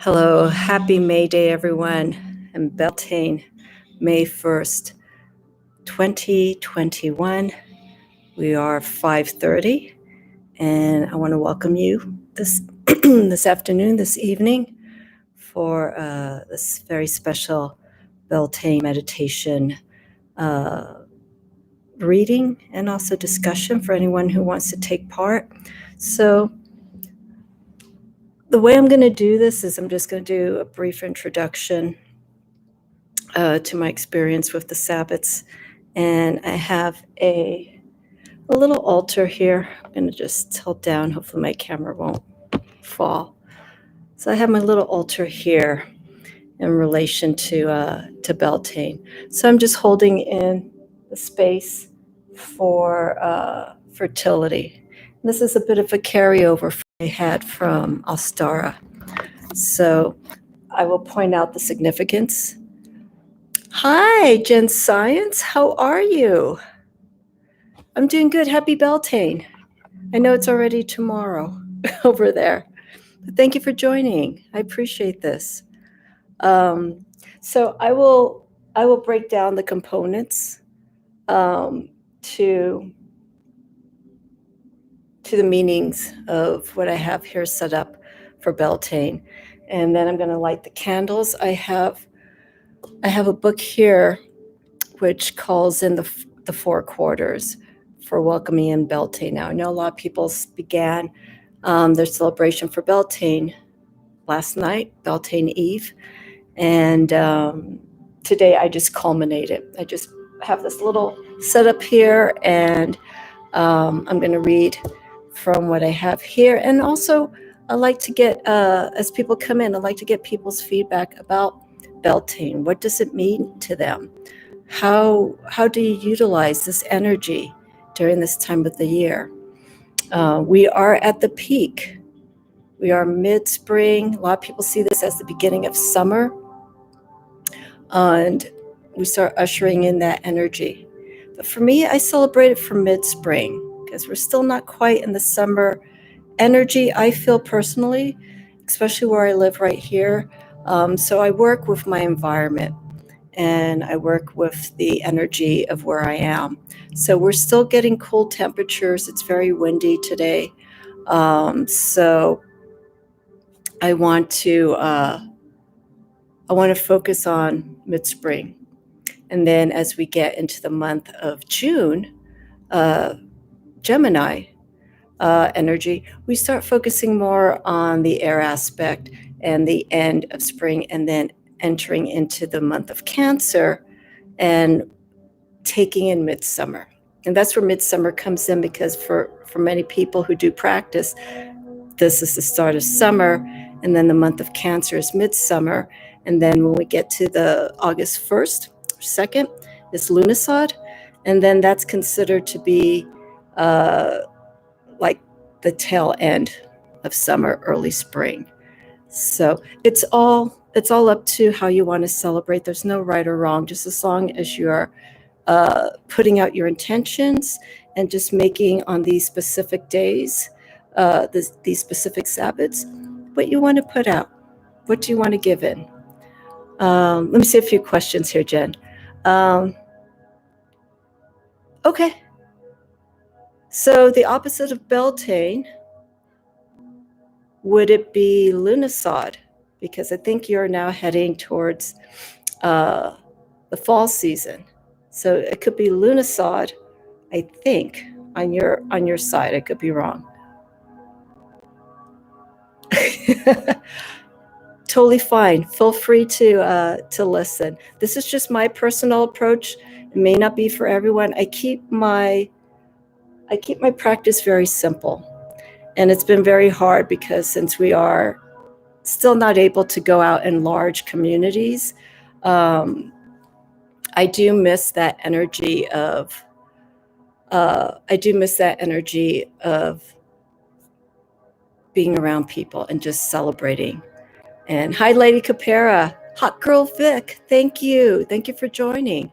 Hello, happy May Day, everyone, and Beltane, May 1st, 2021. We are 5:30, and I want to welcome you this this afternoon, this evening, for this very special Beltane meditation reading and also discussion for anyone who wants to take part. So the way I'm going to do this is I'm just going to do a brief introduction to my experience with the Sabbats. And I have a little altar here. I'm going to just tilt down. Hopefully my camera won't fall. So I have my little altar here in relation to Beltane. So I'm just holding in the space for fertility. This is a bit of a carryover I had from Ostara. So I will point out the significance. Hi, Jen Science. How are you? I'm doing good. Happy Beltane. I know it's already tomorrow over there. But thank you for joining. I appreciate this. So I will break down the components to the meanings of what I have here set up for Beltane. And then I'm going to light the candles. I have a book here which calls in the four quarters for welcoming in Beltane. Now, I know a lot of people began their celebration for Beltane last night, Beltane Eve, and today I just culminated. I just have this little setup here, and I'm going to read from what I have here. And also, I like to get, as people come in, I like to get people's feedback about Beltane. What does it mean to them? How do you utilize this energy during this time of the year? We are at the peak. We are mid-spring. A lot of people see this as the beginning of summer. And we start ushering in that energy. But for me, I celebrate it from mid-spring because we're still not quite in the summer energy, I feel personally, especially where I live right here. So I work with my environment. And I work with the energy of where I am. So we're still getting cool temperatures. It's very windy today. So I want to focus on mid-spring. And then as we get into the month of June, Gemini energy, we start focusing more on the air aspect and the end of spring, and then entering into the month of Cancer and taking in midsummer. And that's where midsummer comes in, because for many people who do practice, this is the start of summer, and then the month of Cancer is midsummer. And then when we get to the August 1st, 2nd, is Lunisad. And then that's considered to be like the tail end of summer, early spring. So it's all up to how you want to celebrate. There's no right or wrong, just as long as you're putting out your intentions and just making on these specific days, these specific Sabbats, what you want to put out. What do you want to give in? Let me see a few questions here, Jen. Okay. So the opposite of Beltane, would it be Lunisad? Because I think you're now heading towards the fall season. So it could be Lunisad, I think, on your side. I could be wrong. Totally fine. Feel free to listen. This is just my personal approach. It may not be for everyone. I keep my practice very simple. And it's been very hard because since we are still not able to go out in large communities, I do miss that energy of being around people and just celebrating. And hi, Lady Capera. Hot Girl Vic, thank you. Thank you for joining.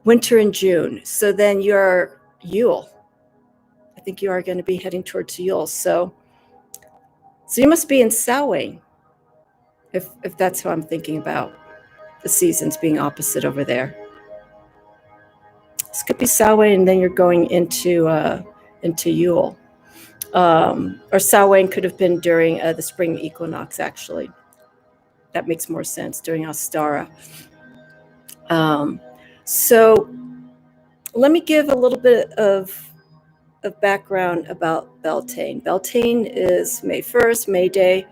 Winter in June. So then you're Yule. I think you are going to be heading towards Yule. So So you must be in Samhain, if that's what I'm thinking about, the seasons being opposite over there. This could be Samhain, and then you're going into Yule. Or Samhain could have been during the spring equinox, actually. That makes more sense, during Ostara. So let me give a little bit of background about Beltane. Beltane is May 1st, May Day,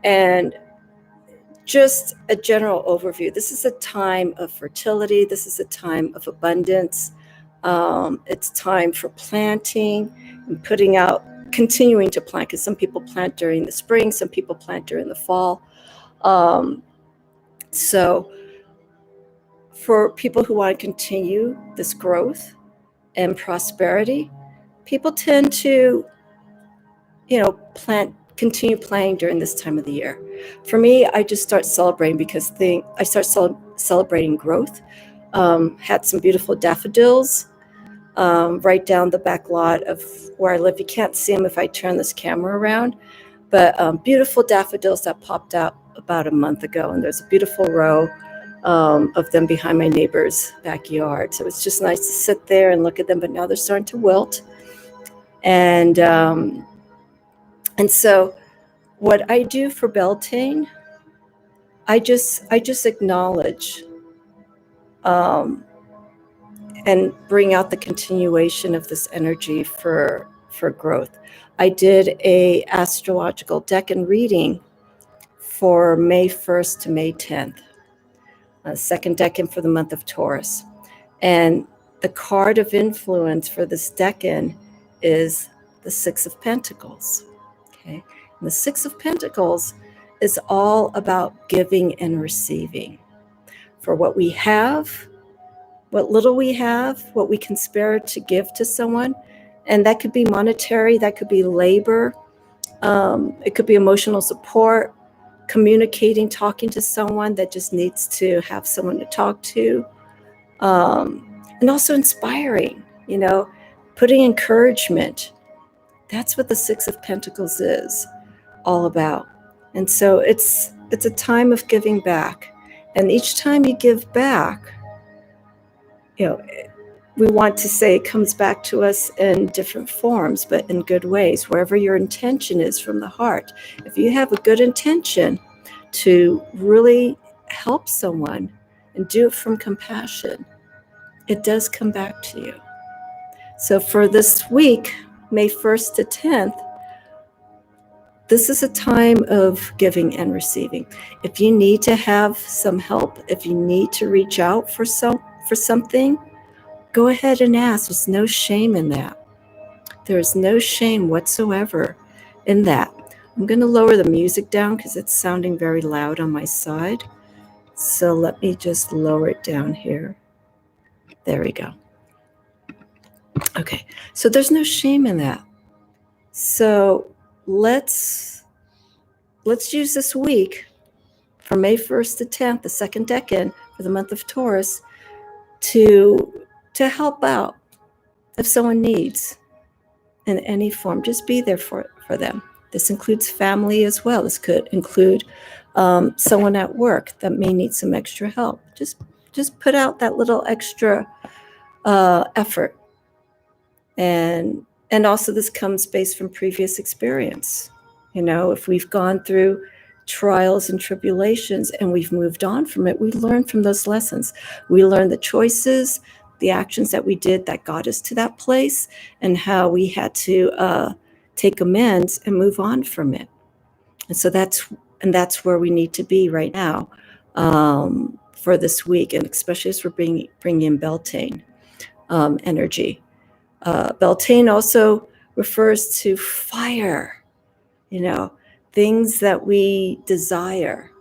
and just a general overview. This is a time of fertility. This is a time of abundance. It's time for planting and continuing to plant, because some people plant during the spring, some people plant during the fall. So for people who want to continue this growth and prosperity, people tend to, continue playing during this time of the year. For me, I just start celebrating because I start celebrating growth. Had some beautiful daffodils right down the back lot of where I live. You can't see them if I turn this camera around, but beautiful daffodils that popped out about a month ago, and there's a beautiful row of them behind my neighbor's backyard. So it's just nice to sit there and look at them, but now they're starting to wilt. And so what I do for Beltane, I just acknowledge and bring out the continuation of this energy for growth. I did a astrological decan reading for May 1st to May 10th, second decan for the month of Taurus. And the card of influence for this decan is the Six of Pentacles. Okay, and the Six of Pentacles is all about giving and receiving. For what we have, what little we have, what we can spare to give to someone, and that could be monetary, that could be labor, it could be emotional support, communicating, talking to someone that just needs to have someone to talk to, and also inspiring, putting encouragement. That's what the Six of Pentacles is all about. And so it's a time of giving back. And each time you give back, we want to say it comes back to us in different forms, but in good ways, wherever your intention is from the heart. If you have a good intention to really help someone and do it from compassion, it does come back to you. So for this week, May 1st to 10th, this is a time of giving and receiving. If you need to have some help, if you need to reach out for something, go ahead and ask. There's no shame in that. There's no shame whatsoever in that. I'm going to lower the music down because it's sounding very loud on my side. So let me just lower it down here. There we go. Okay, so there's no shame in that. So let's use this week from May 1st to 10th, the second decan for the month of Taurus, to help out if someone needs in any form. Just be there for them. This includes family as well. This could include someone at work that may need some extra help. Just put out that little extra effort. And also this comes based from previous experience. If we've gone through trials and tribulations and we've moved on from it, we learn from those lessons. We learn the choices, the actions that we did that got us to that place, and how we had to take amends and move on from it. And so that's where we need to be right now for this week, and especially as we're bringing in Beltane energy. Beltane also refers to fire, things that we desire,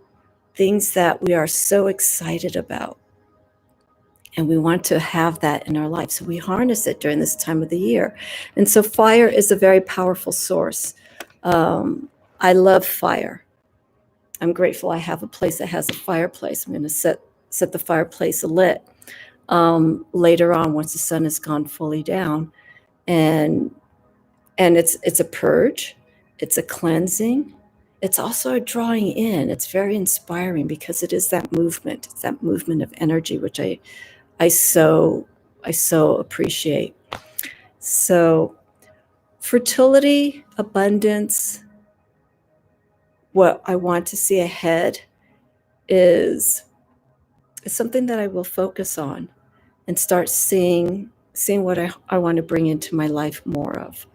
things that we are so excited about. And we want to have that in our life. So we harness it during this time of the year. And so fire is a very powerful source. I love fire. I'm grateful I have a place that has a fireplace. I'm going to set the fireplace lit later on once the sun has gone fully down. And it's a purge. It's a cleansing. It's also a drawing in. It's very inspiring because it is that movement. It's that movement of energy, which I so appreciate. So fertility, abundance, what I want to see ahead is something that I will focus on and start seeing what I want to bring into my life more of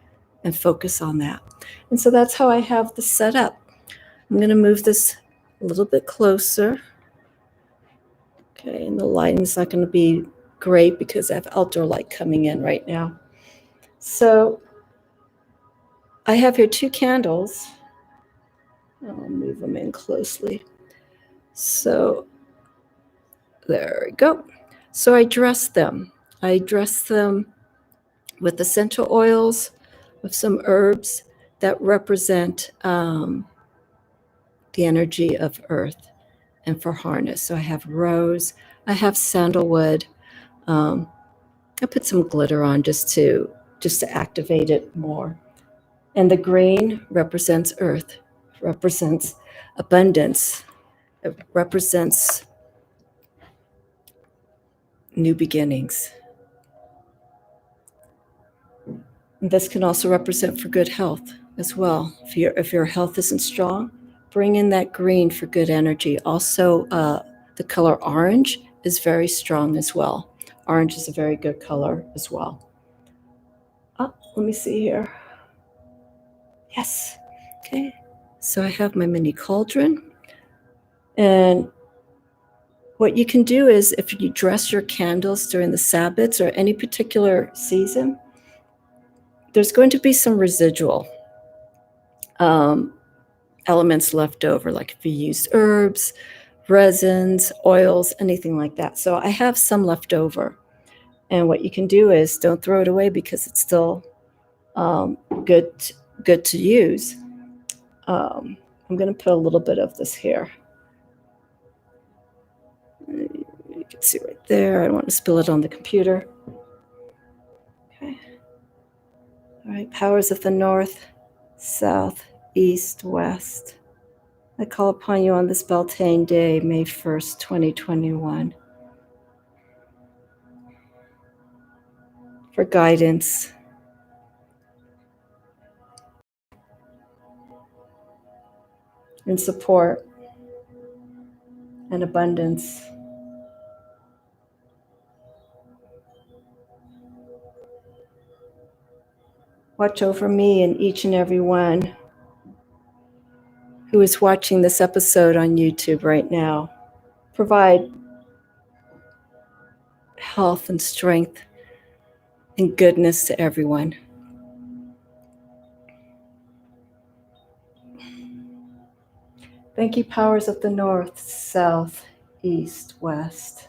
and focus on that. And so that's how I have this set up. I'm going to move this a little bit closer. Okay, and the lighting's not going to be great because I have outdoor light coming in right now. So I have here 2 candles. I'll move them in closely. So there we go. So I dress them. I dress them with essential oils, with some herbs that represent the energy of earth and for harness. So I have rose, I have sandalwood. I put some glitter on just to activate it more. And the green represents earth, represents abundance, it represents new beginnings. And this can also represent for good health as well. If your health isn't strong, bring in that green for good energy. Also, the color orange is very strong as well. Orange is a very good color as well. Let me see here. Yes. Okay. So I have my mini cauldron. And what you can do is if you dress your candles during the Sabbats or any particular season, there's going to be some residual elements left over, like if you used herbs, resins, oils, anything like that. So I have some left over. And what you can do is don't throw it away because it's still good to use. I'm going to put a little bit of this here. You can see right there. I don't want to spill it on the computer. Okay. All right, powers of the north, south, east, west. I call upon you on this Beltane Day, May 1st, 2021, for guidance, and support, and abundance. Watch over me and each and every one who is watching this episode on YouTube right now. Provide health and strength and goodness to everyone. Thank you, powers of the north, south, east, west,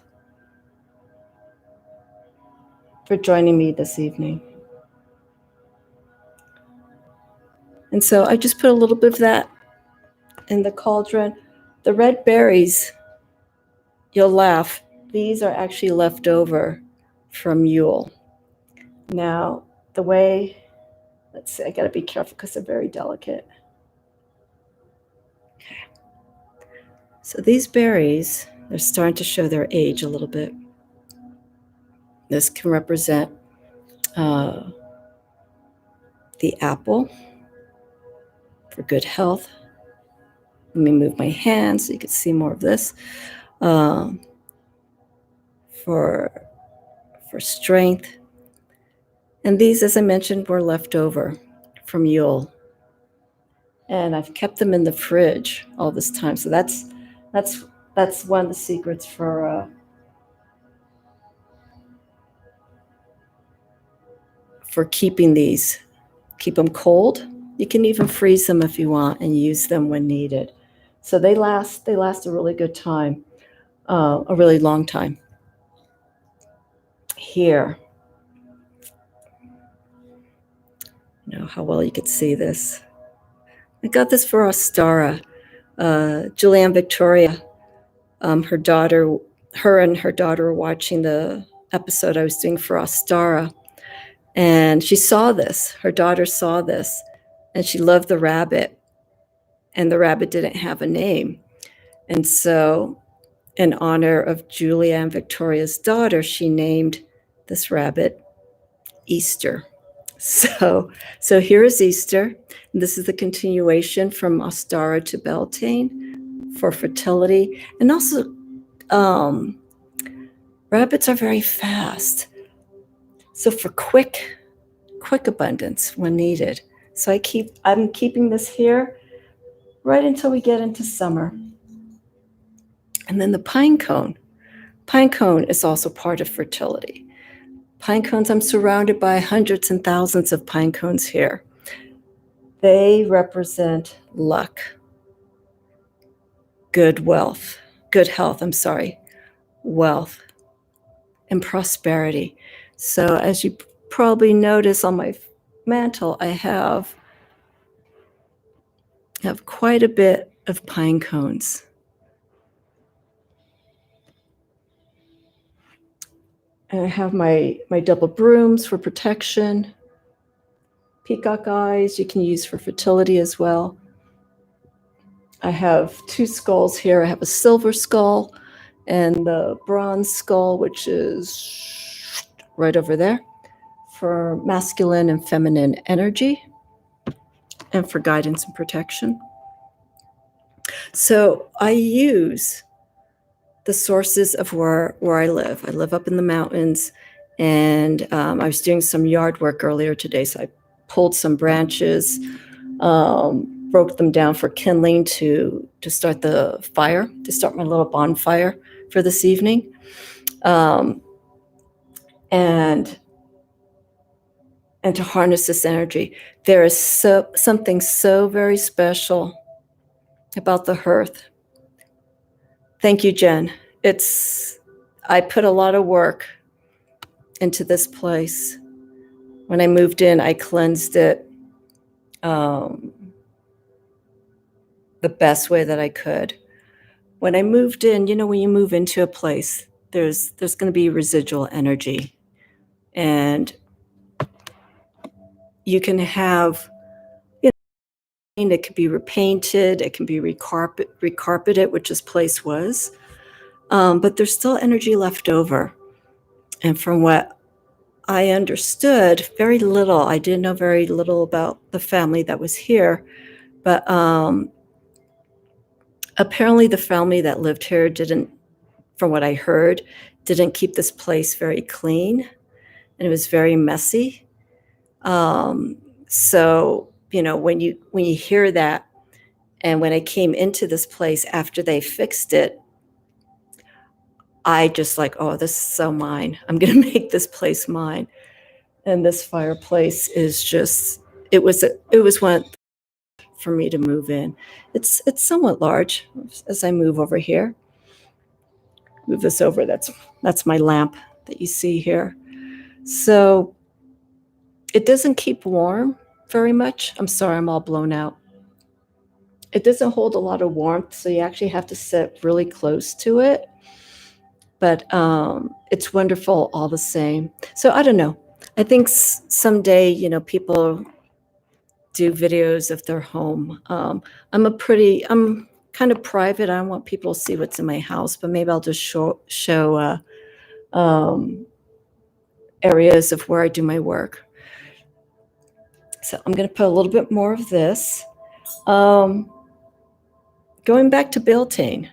for joining me this evening. And so I just put a little bit of that in the cauldron. The red berries, you'll laugh, these are actually left over from Yule. Now, the way, let's see, I gotta be careful because they're very delicate. Okay. So these berries, they're starting to show their age a little bit. This can represent the apple for good health. Let me move my hand so you can see more of this. For strength. And these, as I mentioned, were left over from Yule. And I've kept them in the fridge all this time. So that's one of the secrets for keeping these. Keep them cold. You can even freeze them if you want and use them when needed. So they last a really good time, a really long time. Here, you know how well you could see this. I got this for Ostara. Julianne Victoria, her and her daughter were watching the episode I was doing for Ostara. And she saw this. Her daughter saw this. and she loved the rabbit, and the rabbit didn't have a name. And so, in honor of Julia and Victoria's daughter, she named this rabbit Easter. So here is Easter. This is the continuation from Ostara to Beltane for fertility. And also, rabbits are very fast. So for quick abundance when needed. So I'm keeping this here right until we get into summer. And then the pine cone. Pine cone is also part of fertility. Pine cones, I'm surrounded by hundreds and thousands of pine cones here. They represent luck, good health, wealth, and prosperity. So as you probably notice on my mantle, I have quite a bit of pine cones. And I have my double brooms for protection, peacock eyes you can use for fertility as well. I have two skulls here. I have a silver skull and the bronze skull, which is right over there, for masculine and feminine energy and for guidance and protection. So I use the sources of where I live. I live up in the mountains, and I was doing some yard work earlier today, so I pulled some branches, broke them down for kindling to start the fire, to start my little bonfire for this evening. And to harness this energy. There is something so very special about the hearth. Thank you, Jen. I put a lot of work into this place. When I moved in, I cleansed it the best way that I could. When I moved in, when you move into a place, there's going to be residual energy. And you can have, it could be repainted, it can be recarpeted, which this place was. But there's still energy left over. And from what I understood, very little, I didn't know very little about the family that was here, but apparently the family that lived here didn't, from what I heard, didn't keep this place very clean, and it was very messy. So, when you hear that, and when I came into this place after they fixed it, I just like, oh, this is so mine. I'm going to make this place mine. And this fireplace is just, it was one for me to move in. It's somewhat large. As I move over here, move this over, that's my lamp that you see here. So it doesn't keep warm very much. I'm sorry, I'm all blown out. It doesn't hold a lot of warmth, so you actually have to sit really close to it. But it's wonderful all the same. So I don't know. I think someday, people do videos of their home. I'm kind of private. I don't want people to see what's in my house, but maybe I'll just show areas of where I do my work. So I'm going to put a little bit more of this. Going back to Beltane,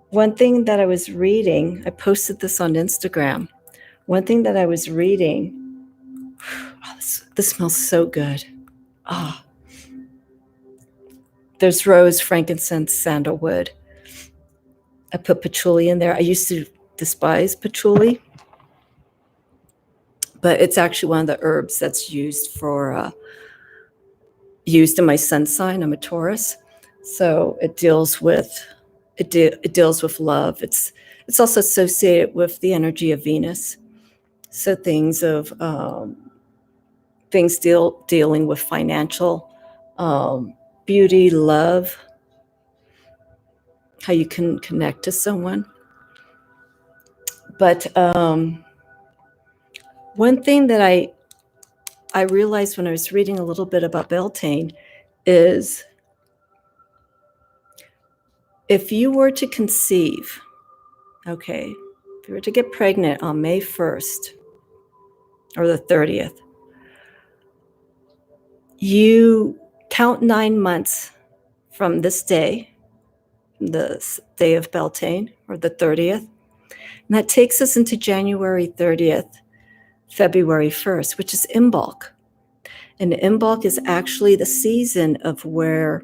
one thing that I was reading, I posted this on Instagram. One thing that I was reading, this smells so good. There's rose, frankincense, sandalwood. I put patchouli in there. I used to despise patchouli, but it's actually one of the herbs that's used in my sun sign. I'm a Taurus, so it deals with love. It's also associated with the energy of Venus. So things dealing with financial, beauty, love, how you can connect to someone. But one thing that I realized when I was reading a little bit about Beltane is if you were to conceive, okay, if you were to get pregnant on May 1st or the 30th, you count 9 months from this day, the day of Beltane, or the 30th, and that takes us into January 30th, February 1st, which is Imbolc. And Imbolc is actually the season of where,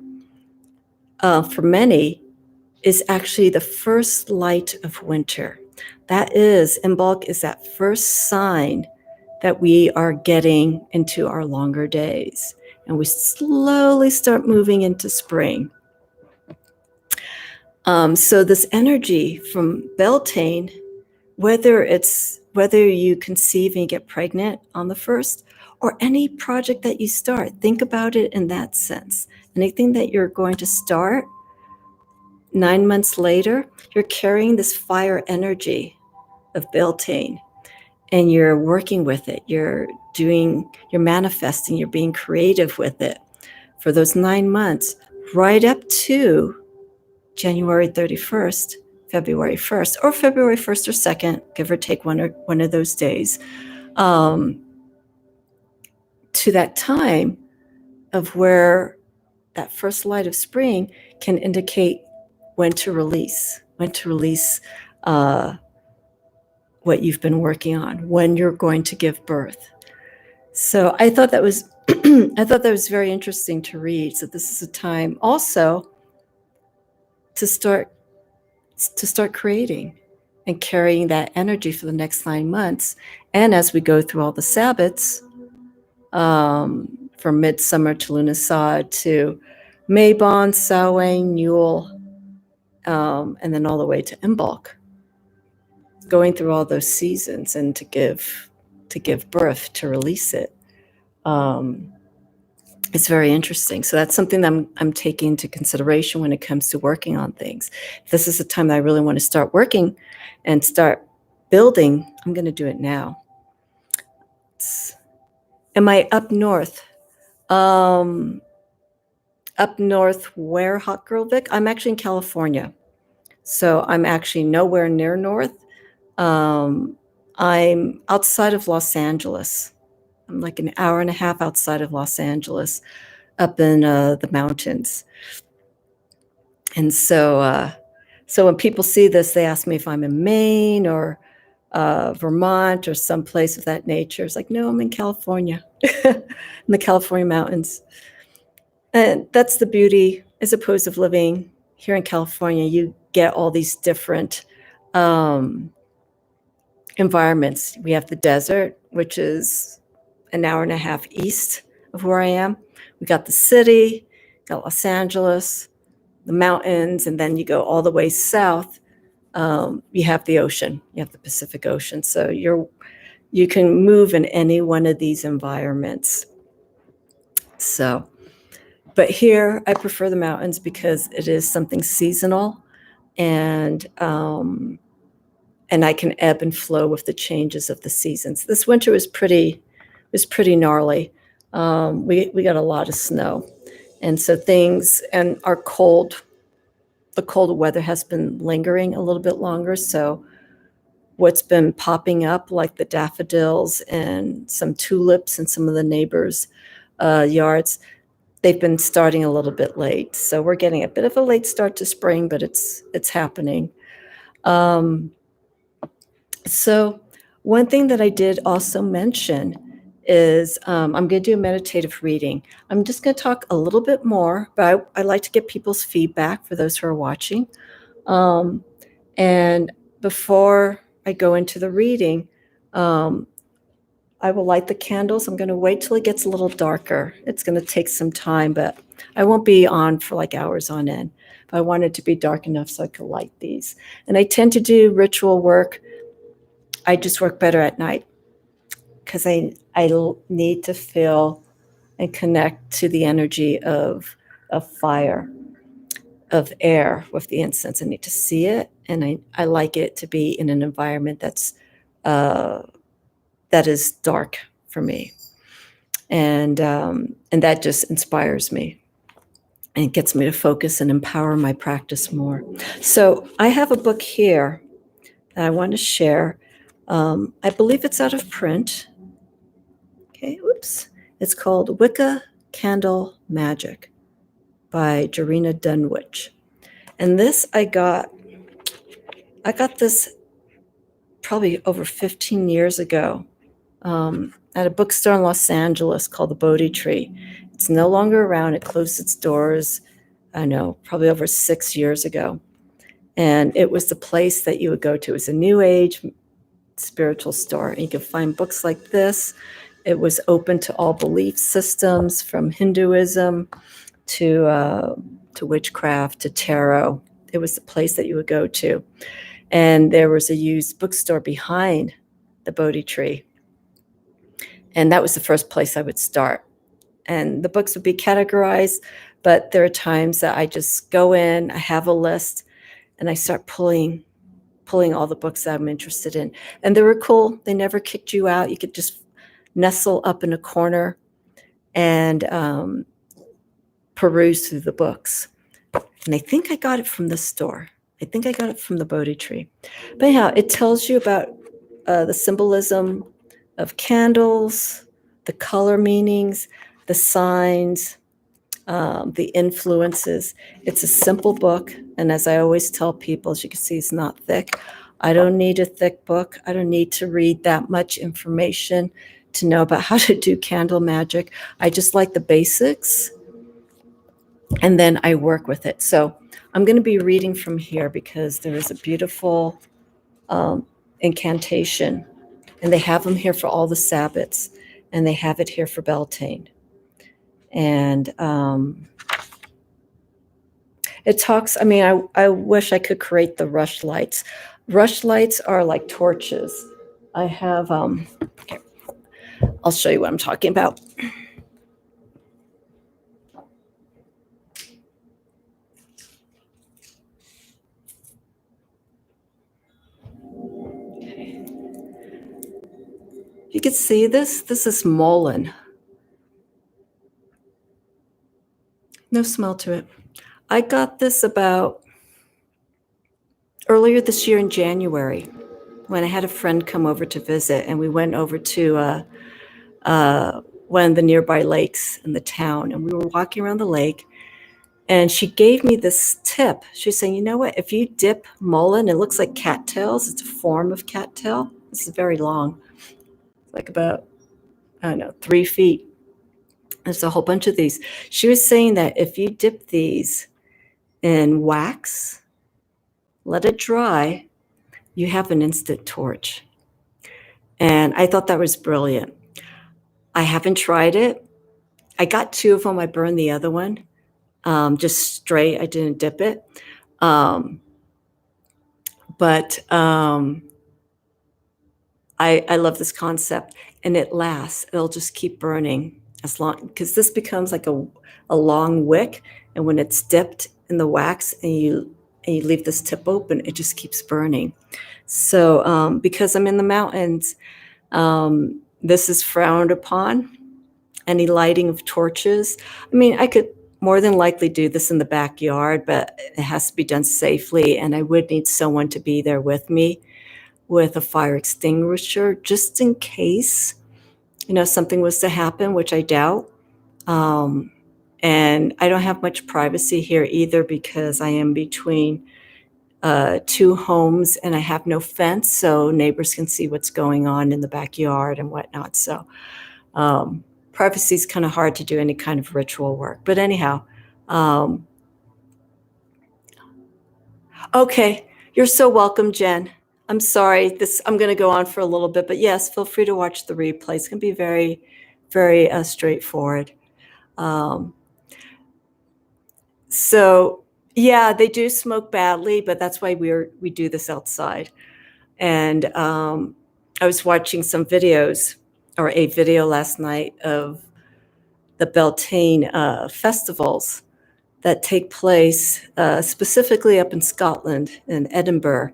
for many, is actually the first light of winter. Imbolc is that first sign that we are getting into our longer days. And we slowly start moving into spring. So this energy from Beltane, whether you conceive and you get pregnant on the 1st, or any project that you start, think about it in that sense. Anything that you're going to start 9 months later, you're carrying this fire energy of Beltane, and you're working with it. You're manifesting, you're being creative with it for those 9 months, right up to January 31st, February 1st, or February 1st or 2nd, give or take one of those days, to that time of where that first light of spring can indicate when to release what you've been working on, when you're going to give birth. So I thought that was very interesting to read. So this is a time also to start creating and carrying that energy for the next 9 months. And as we go through all the Sabbats, from Midsummer to Lughnasadh to Mabon, Samhain, Yule, and then all the way to Imbolc, going through all those seasons and to give birth, to release it. It's very interesting. So that's something that I'm taking into consideration when it comes to working on things. If this is the time that I really want to start working and start building, I'm going to do it now. Am I up north? Up north where, Hot Girl Vic? I'm actually in California. So I'm actually nowhere near north. I'm outside of Los Angeles. I'm like an hour and a half outside of Los Angeles, up in the mountains. And so when people see this, they ask me if I'm in Maine or Vermont or someplace of that nature. It's like, no, I'm in California, in the California mountains. And that's the beauty, as opposed to living here in California. You get all these different environments. We have the desert, which is an hour and a half east of where I am. We got the city, got Los Angeles, the mountains, and then you go all the way south. You have the ocean. You have the Pacific Ocean. So you can move in any one of these environments. So, but here I prefer the mountains because it is something seasonal, and I can ebb and flow with the changes of the seasons. This winter was pretty gnarly. We got a lot of snow, and so and the cold weather has been lingering a little bit longer. So what's been popping up, like the daffodils and some tulips in some of the neighbors' yards, they've been starting a little bit late. So we're getting a bit of a late start to spring, but it's happening. So one thing that I did also mention is I'm going to do a meditative reading. I'm just going to talk a little bit more, but I like to get people's feedback for those who are watching. And before I go into the reading, I will light the candles. I'm going to wait till it gets a little darker. It's going to take some time, but I won't be on for like hours on end. But I want it to be dark enough so I could light these. And I tend to do ritual work. I just work better at night because I need to feel and connect to the energy of fire, of air with the incense. I need to see it, and I like it to be in an environment that is dark for me. And that just inspires me and gets me to focus and empower my practice more. So I have a book here that I want to share. I believe it's out of print. Okay, oops. It's called Wicca Candle Magic by Jarena Dunwich. And this I got this probably over 15 years ago at a bookstore in Los Angeles called the Bodhi Tree. It's no longer around. It closed its doors, I know, probably over 6 years ago. And it was the place that you would go to. It was a new age spiritual store. And you could find books like this. It was open to all belief systems, from Hinduism to witchcraft to tarot. It was the place that you would go to. And there was a used bookstore behind the Bodhi Tree. And that was the first place I would start. And the books would be categorized, but there are times that I just go in, I have a list, and I start pulling all the books that I'm interested in. And they were cool. They never kicked you out. You could just nestle up in a corner and peruse through the books. And I think I got it from the store. I think I got it from the Bodhi Tree. But anyhow, it tells you about the symbolism of candles, the color meanings, the signs, the influences. It's a simple book. And as I always tell people, as you can see, it's not thick. I don't need a thick book. I don't need to read that much information to know about how to do candle magic. I just like the basics. And then I work with it. So I'm going to be reading from here because there is a beautiful incantation. And they have them here for all the Sabbats. And they have it here for Beltane. And it talks, I wish I could create the rush lights. Rush lights are like torches. I have, okay, I'll show you what I'm talking about. Okay. You can see this. This is mullein. No smell to it. I got this about earlier this year in January when I had a friend come over to visit, and we went over to one of the nearby lakes in the town, and we were walking around the lake, and she gave me this tip. She was saying, you know what, if you dip mullein, it looks like cattails. It's a form of cattail. This is very long. It's like about, I don't know, 3 feet. There's a whole bunch of these. She was saying that if you dip these in wax, let it dry, you have an instant torch. And I thought that was brilliant. I haven't tried it. I got 2 of them. I burned the other one, just straight. I didn't dip it. But I love this concept, and it lasts. It'll just keep burning as long, because this becomes like a long wick, and when it's dipped in the wax and you leave this tip open, it just keeps burning. So because I'm in the mountains, this is frowned upon. Any lighting of torches. I mean, I could more than likely do this in the backyard, but it has to be done safely, and I would need someone to be there with me with a fire extinguisher, just in case, something was to happen, which I doubt. And I don't have much privacy here either, because I am between 2 homes and I have no fence, so neighbors can see what's going on in the backyard and whatnot. So privacy is kind of hard to do any kind of ritual work. But anyhow, okay, you're so welcome, Jen. I'm sorry, I'm going to go on for a little bit, but yes, feel free to watch the replay. It's going to be very, very straightforward. So yeah, they do smoke badly, but that's why we do this outside. And I was watching some videos, or a video last night, of the Beltane festivals that take place specifically up in Scotland, in Edinburgh.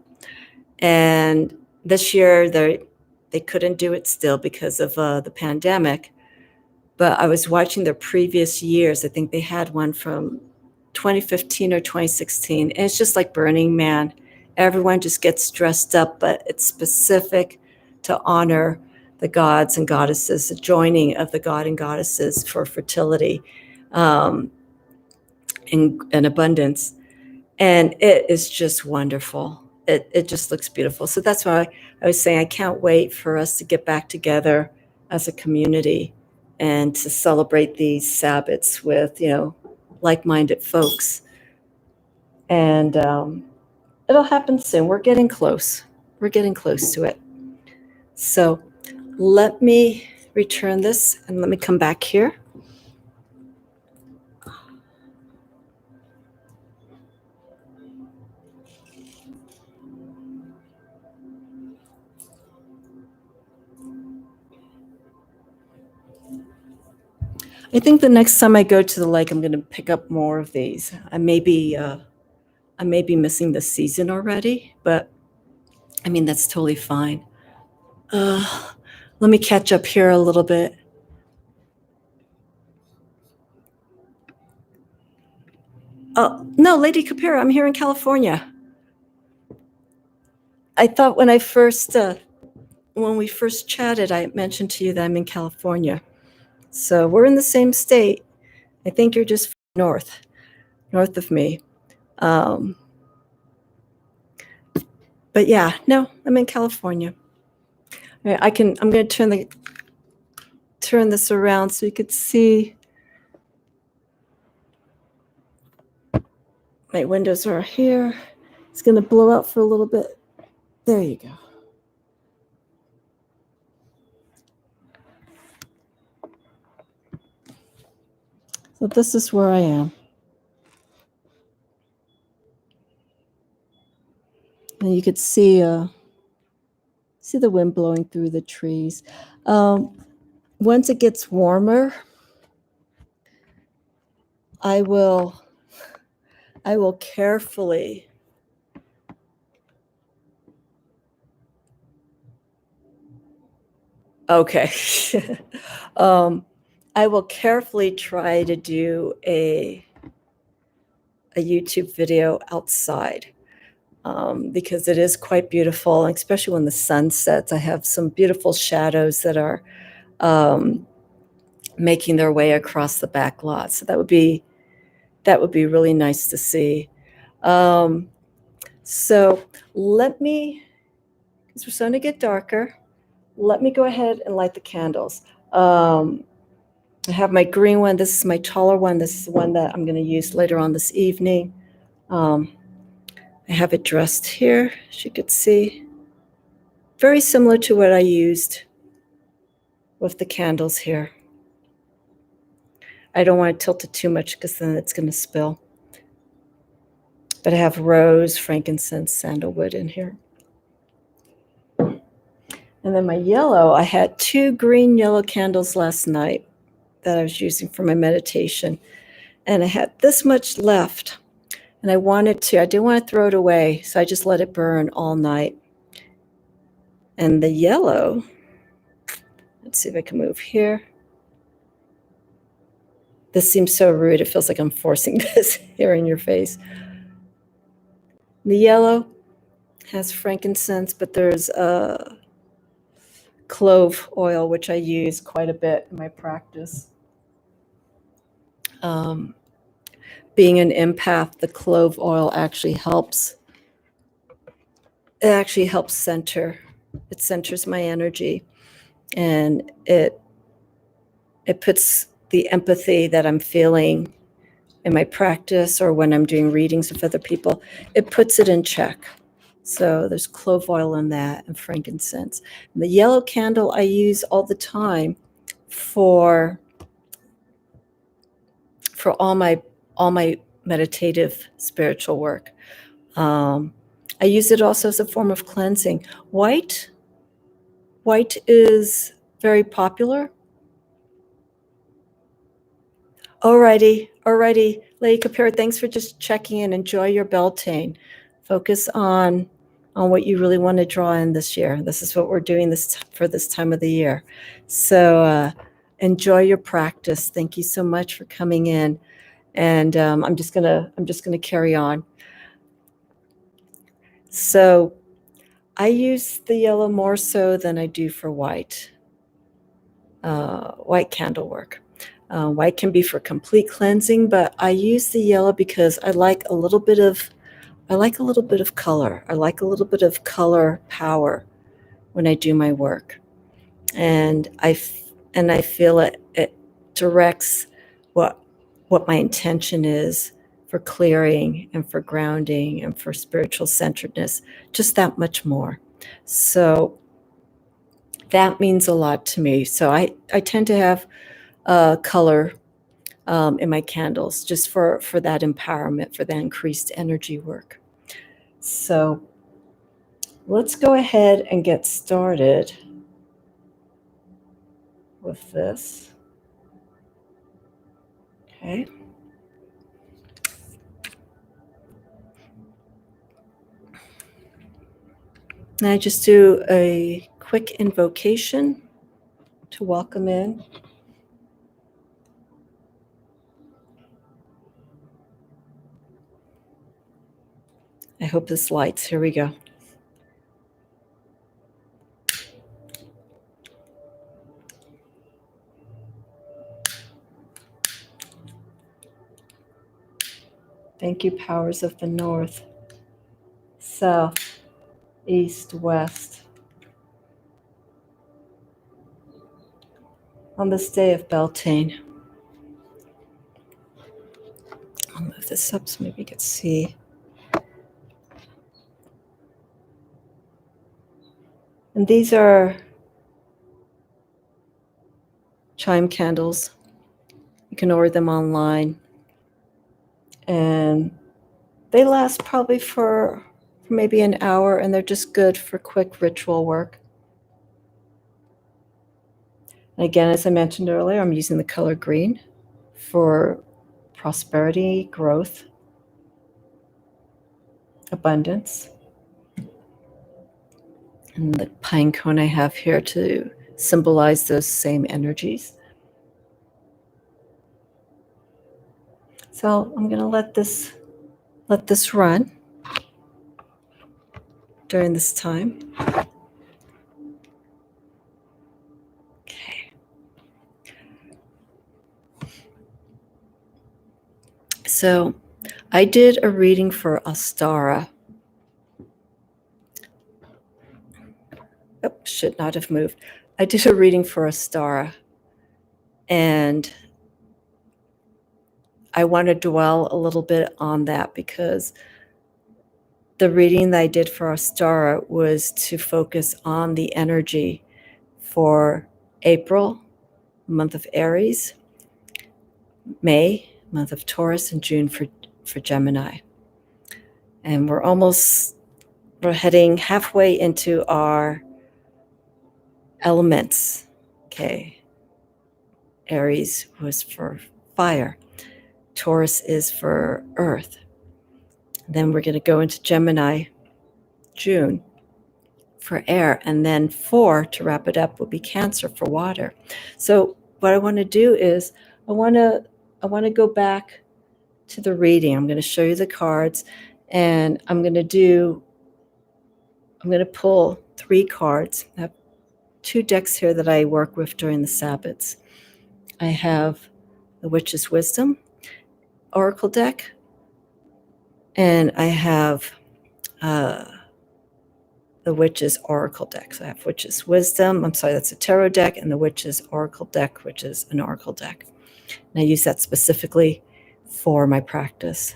And this year they couldn't do it still because of the pandemic. but I was watching their previous years. I think they had one from 2015 or 2016, and it's just like Burning Man. Everyone just gets dressed up, but it's specific to honor the gods and goddesses, the joining of the god and goddesses for fertility and abundance. And it is just wonderful. It just looks beautiful. So that's why I was saying I can't wait for us to get back together as a community and to celebrate these Sabbats with, like-minded folks. And it'll happen soon. We're getting close. We're getting close to it. So let me return this and let me come back here. I think the next time I go to the lake, I'm going to pick up more of these. I may be missing the season already, but I mean, that's totally fine. Let me catch up here a little bit. Oh, no, Lady Kapira, I'm here in California. I thought when we first chatted, I mentioned to you that I'm in California. So we're in the same state. I think you're just north of me. But yeah, no, I'm in California. All right, I'm going to turn this around so you could see. My windows are here. It's going to blow out for a little bit. There you go. So this is where I am. And you could see the wind blowing through the trees. Once it gets warmer, I will carefully okay. I will carefully try to do a YouTube video outside because it is quite beautiful, especially when the sun sets. I have some beautiful shadows that are making their way across the back lot. So that would be really nice to see. So let me, because we're starting to get darker, let me go ahead and light the candles. I have my green one. This is my taller one. This is the one that I'm going to use later on this evening. I have it dressed here, as you could see. Very similar to what I used with the candles here. I don't want to tilt it too much because then it's going to spill. But I have rose, frankincense, sandalwood in here. And then my yellow, I had 2 green yellow candles last night that I was using for my meditation. And I had this much left. And I didn't want to throw it away, so I just let it burn all night. And the yellow, let's see if I can move here. This seems so rude. It feels like I'm forcing this here in your face. The yellow has frankincense, but there's clove oil, which I use quite a bit in my practice. Being an empath, the clove oil actually helps. It actually helps center. It centers my energy, and it puts the empathy that I'm feeling in my practice or when I'm doing readings with other people, it puts it in check. So there's clove oil in that and frankincense. And the yellow candle I use all the time for all my meditative spiritual work. I use it also as a form of cleansing. White is very popular. Alrighty. Lady Kapira, thanks for just checking in. Enjoy your Beltane. Focus on what you really want to draw in this year. This is what we're doing for this time of the year. So enjoy your practice. Thank you so much for coming in. And I'm just gonna carry on. So I use the yellow more so than I do for white candle work. White can be for complete cleansing, but I use the yellow because I like a little bit of color. I like a little bit of color power when I do my work, and I feel it directs what my intention is for clearing and for grounding and for spiritual centeredness, just that much more. So that means a lot to me. So I tend to have color in my candles just for that empowerment, for that increased energy work. So let's go ahead and get started with this. Okay. And I just do a quick invocation to welcome in. I hope this lights. Here we go. Thank you, powers of the north, south, east, west. On this day of Beltane, I'll move this up so maybe you can see. And these are chime candles. You can order them online. And they last probably for maybe an hour, and they're just good for quick ritual work. And again, as I mentioned earlier, I'm using the color green for prosperity, growth, abundance. And the pine cone I have here to symbolize those same energies. So I'm going to let this run during this time. Okay. So I did a reading for Ostara. Oh, should not have moved. I did a reading for Ostara, and I want to dwell a little bit on that because the reading that I did for Ostara was to focus on the energy for April, month of Aries, May, month of Taurus, and June for Gemini. And we're heading halfway into our elements. Okay. Aries was for fire. Taurus is for earth. Then we're going to go into Gemini, June, for air. And then 4, to wrap it up, will be Cancer for water. So what I want to do is I want to go back to the reading. I'm going to show you the cards, and I'm going to pull 3 cards. I have 2 decks here that I work with during the Sabbats. I have the Witch's Wisdom Oracle deck, and I have the Witch's Oracle deck. So I have Witch's Wisdom. I'm sorry, that's a tarot deck, and the Witch's Oracle deck, which is an oracle deck. And I use that specifically for my practice.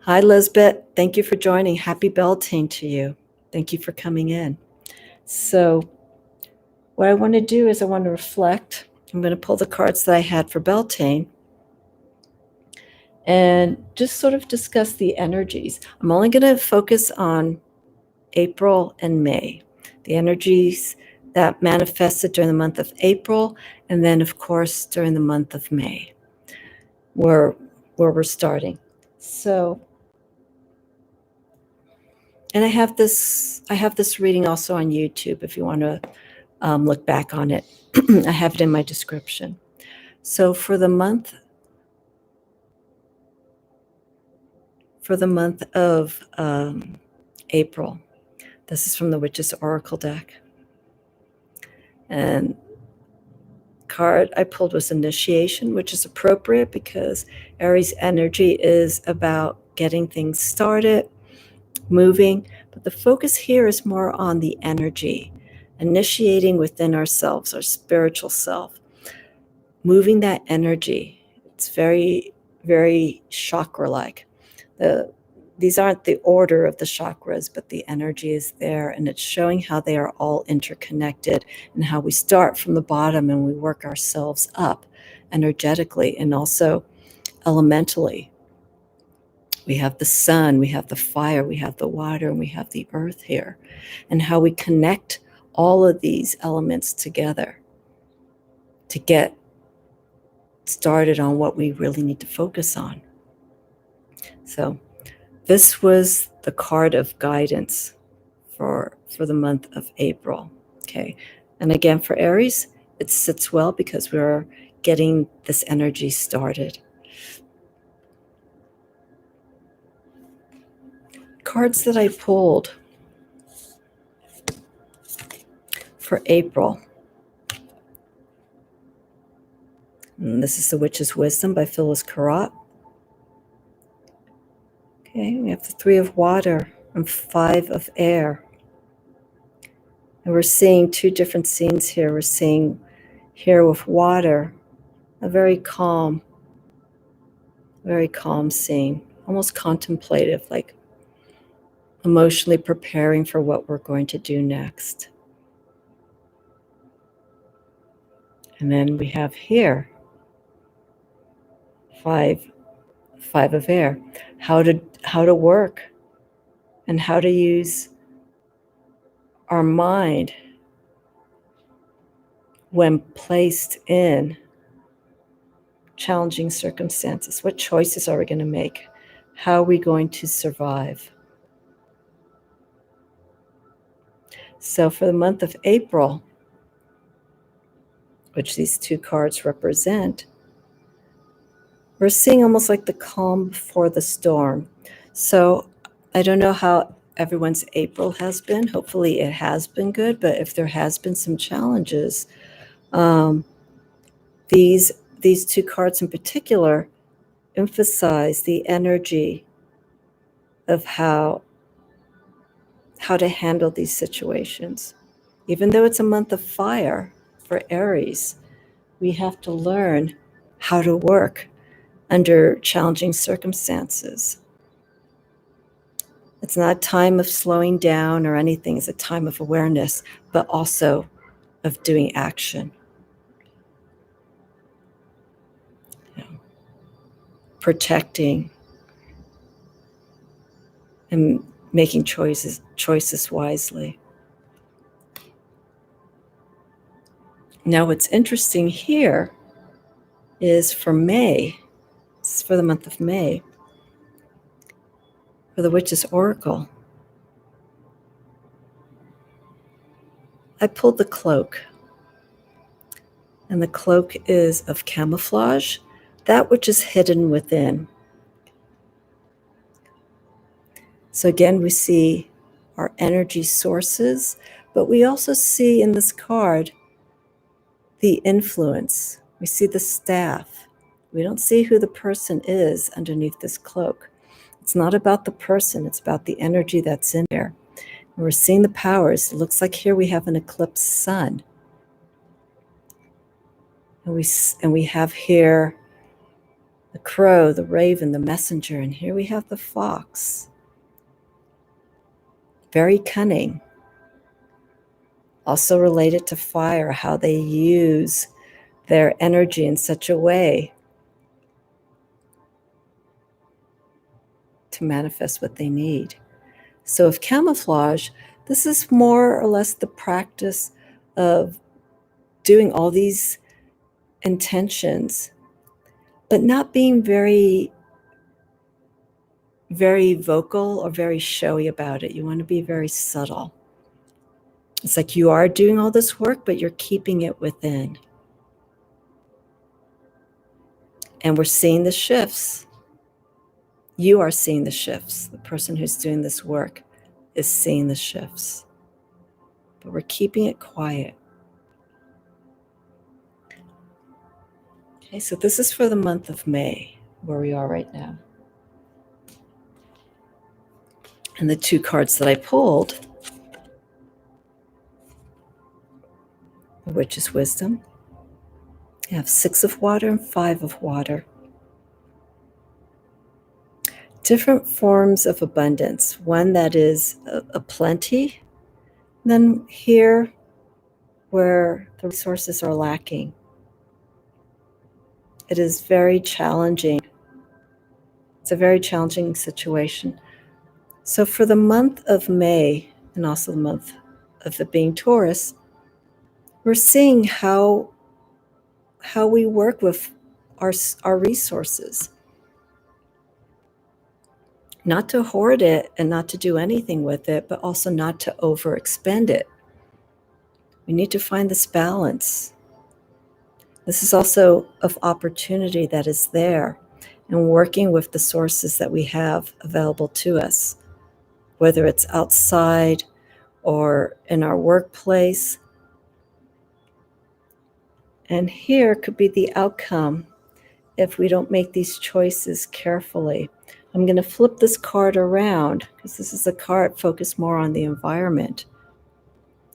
Hi, Lisbeth. Thank you for joining. Happy Beltane to you. Thank you for coming in. So what I want to do is I want to reflect. I'm going to pull the cards that I had for Beltane and just sort of discuss the energies. I'm only going to focus on April and May, the energies that manifested during the month of April, and then, of course, during the month of May, where we're starting. So, and I have this reading also on YouTube if you want to look back on it I have it in my description. So for the month of April, this is from the Witch's Oracle deck. And card I pulled was Initiation, which is appropriate because Aries energy is about getting things started, moving, but the focus here is more on the energy, initiating within ourselves, our spiritual self, moving that energy. It's very, very chakra-like. These aren't the order of the chakras, but the energy is there, and it's showing how they are all interconnected and how we start from the bottom and we work ourselves up energetically and also elementally. We have the sun, we have the fire, we have the water, and we have the earth here, and how we connect all of these elements together to get started on what we really need to focus on. So this was the card of guidance for the month of April. Okay. And again, for Aries, it sits well because we're getting this energy started. Cards that I pulled for April. And this is The Witch's Wisdom by Phyllis Carrot. Okay, we have the 3 of Water and 5 of Air. And we're seeing 2 different scenes here. We're seeing here with water, a very calm scene, almost contemplative, like emotionally preparing for what we're going to do next. And then we have here 5 of Air, how to work and how to use our mind when placed in challenging circumstances. What choices are we going to make? How are we going to survive? So for the month of April, which these 2 cards represent, we're seeing almost like the calm before the storm. So I don't know how everyone's April has been. Hopefully it has been good, but if there has been some challenges, these 2 cards in particular emphasize the energy of how to handle these situations. Even though it's a month of fire for Aries, we have to learn how to work under challenging circumstances. It's not a time of slowing down or anything. It's a time of awareness, but also of doing action. You know, protecting and making choices wisely. Now, what's interesting here is for May, this is for the month of May, for the Witch's Oracle, I pulled the cloak. And the cloak is of camouflage, that which is hidden within. So again, we see our energy sources, but we also see in this card the influence. We see the staff. We don't see who the person is underneath this cloak. It's not about the person, it's about the energy that's in there. And we're seeing the powers. It looks like here we have an eclipsed sun. And we have here the crow, the raven, the messenger, and here we have the fox. Very cunning. Also related to fire, how they use their energy in such a way to manifest what they need. So if camouflage, this is more or less the practice of doing all these intentions, but not being very, very vocal or very showy about it. You want to be very subtle. It's like you are doing all this work, but you're keeping it within. And we're seeing the shifts. You are seeing the shifts. The person who's doing this work is seeing the shifts. But we're keeping it quiet. Okay, so this is for the month of May, where we are right now. And the two cards that I pulled, which is wisdom. You have 6 of water and 5 of water. Different forms of abundance. One that is a plenty. Then here, where the resources are lacking. It is very challenging. It's a very challenging situation. So for the month of May, and also the month of it being Taurus, we're seeing how we work with our resources. Not to hoard it and not to do anything with it, but also not to overexpend it. We need to find this balance. This is also of opportunity that is there, and working with the sources that we have available to us, whether it's outside or in our workplace. And here could be the outcome if we don't make these choices carefully. I'm going to flip this card around because this is a card focused more on the environment.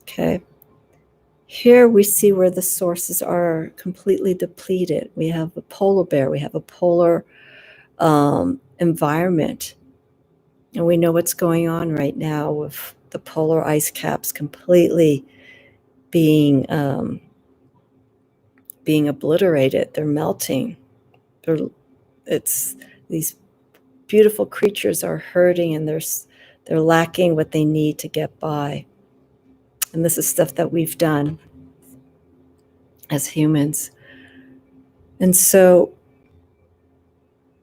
Okay. Here we see where the sources are completely depleted. We have a polar bear. We have a polar environment. And we know what's going on right now with the polar ice caps completely being obliterated. They're melting. These beautiful creatures are hurting, and they're lacking what they need to get by. And this is stuff that we've done as humans. And so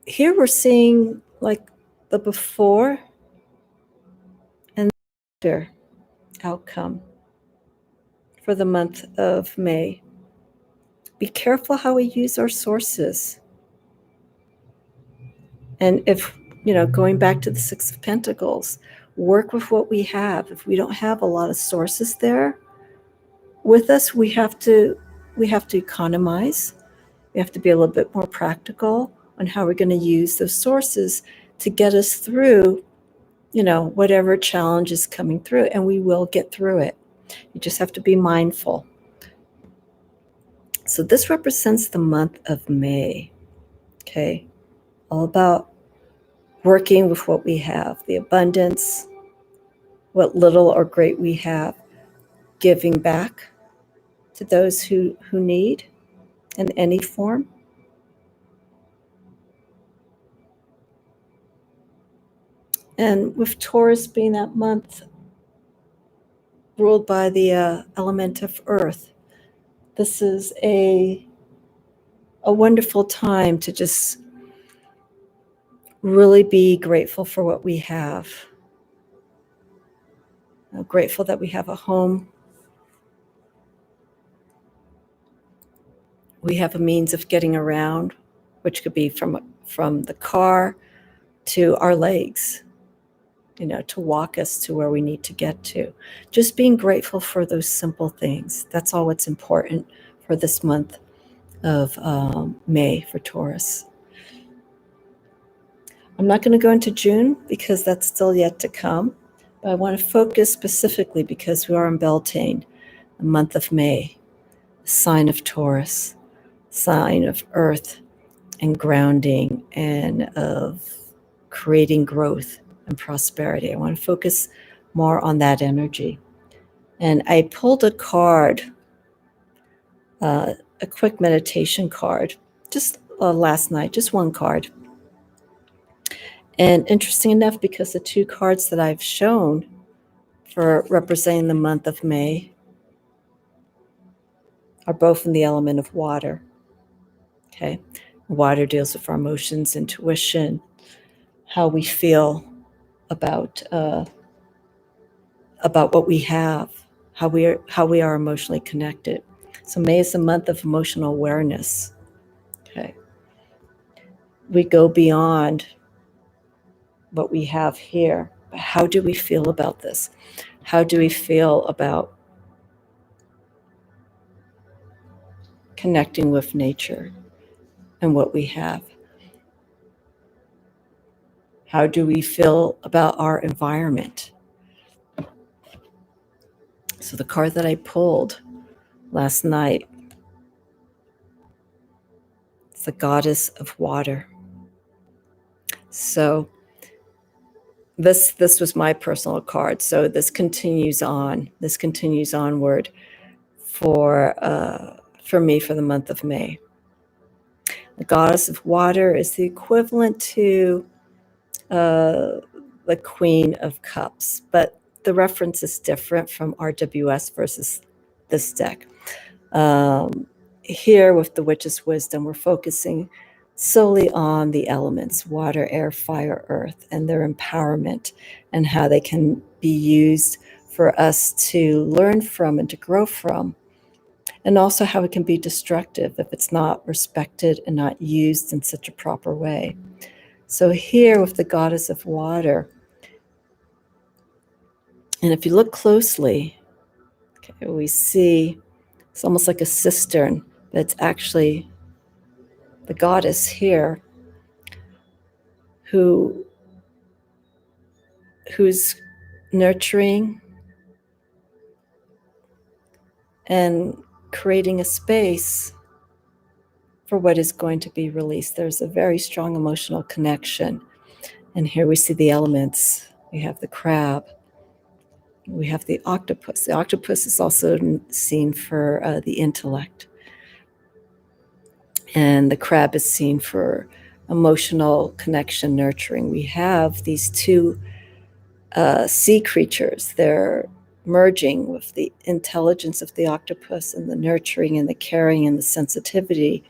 here we're seeing like the before and after outcome for the month of May. Be careful how we use our sources. And if, going back to the 6 of Pentacles, work with what we have. If we don't have a lot of sources there with us, we have to economize. We have to be a little bit more practical on how we're going to use those sources to get us through, whatever challenge is coming through, and we will get through it. You just have to be mindful. So this represents the month of May, okay? All about working with what we have, the abundance, what little or great we have, giving back to those who need in any form. And with Taurus being that month ruled by the element of earth, this is a wonderful time to just really be grateful for what we have. I'm grateful that we have a home. We have a means of getting around, which could be from the car to our legs, to walk us to where we need to get to. Just being grateful for those simple things. That's all what's important for this month of May for Taurus. I'm not going to go into June because that's still yet to come, but I want to focus specifically because we are in Beltane, the month of May, sign of Taurus, sign of earth and grounding and of creating growth and prosperity. I want to focus more on that energy. And I pulled a card, a quick meditation card, just last night, just one card. And interesting enough, because the two cards that I've shown for representing the month of May are both in the element of water. Okay. Water deals with our emotions, intuition, how we feel about what we have, how we are emotionally connected. So May is the month of emotional awareness. Okay. We go beyond what we have here. How do we feel about this? How do we feel about connecting with nature and what we have? How do we feel about our environment? So the card that I pulled last night, it's the goddess of water. So this was my personal card. So this continues on. This continues onward for me for the month of May. The goddess of water is the equivalent to the Queen of Cups, but the reference is different from RWS versus this deck. Here with the Witch's Wisdom, we're focusing solely on the elements, water, air, fire, earth, and their empowerment and how they can be used for us to learn from and to grow from, and also how it can be destructive if it's not respected and not used in such a proper way. So here with the goddess of water, and if you look closely, okay, we see it's almost like a cistern, but it's actually the goddess here who's nurturing and creating a space for what is going to be released. There's a very strong emotional connection. And here we see the elements. We have the crab. We have the octopus. The octopus is also seen for the intellect. And the crab is seen for emotional connection, nurturing. We have these two sea creatures. They're merging with the intelligence of the octopus and the nurturing and the caring and the sensitivity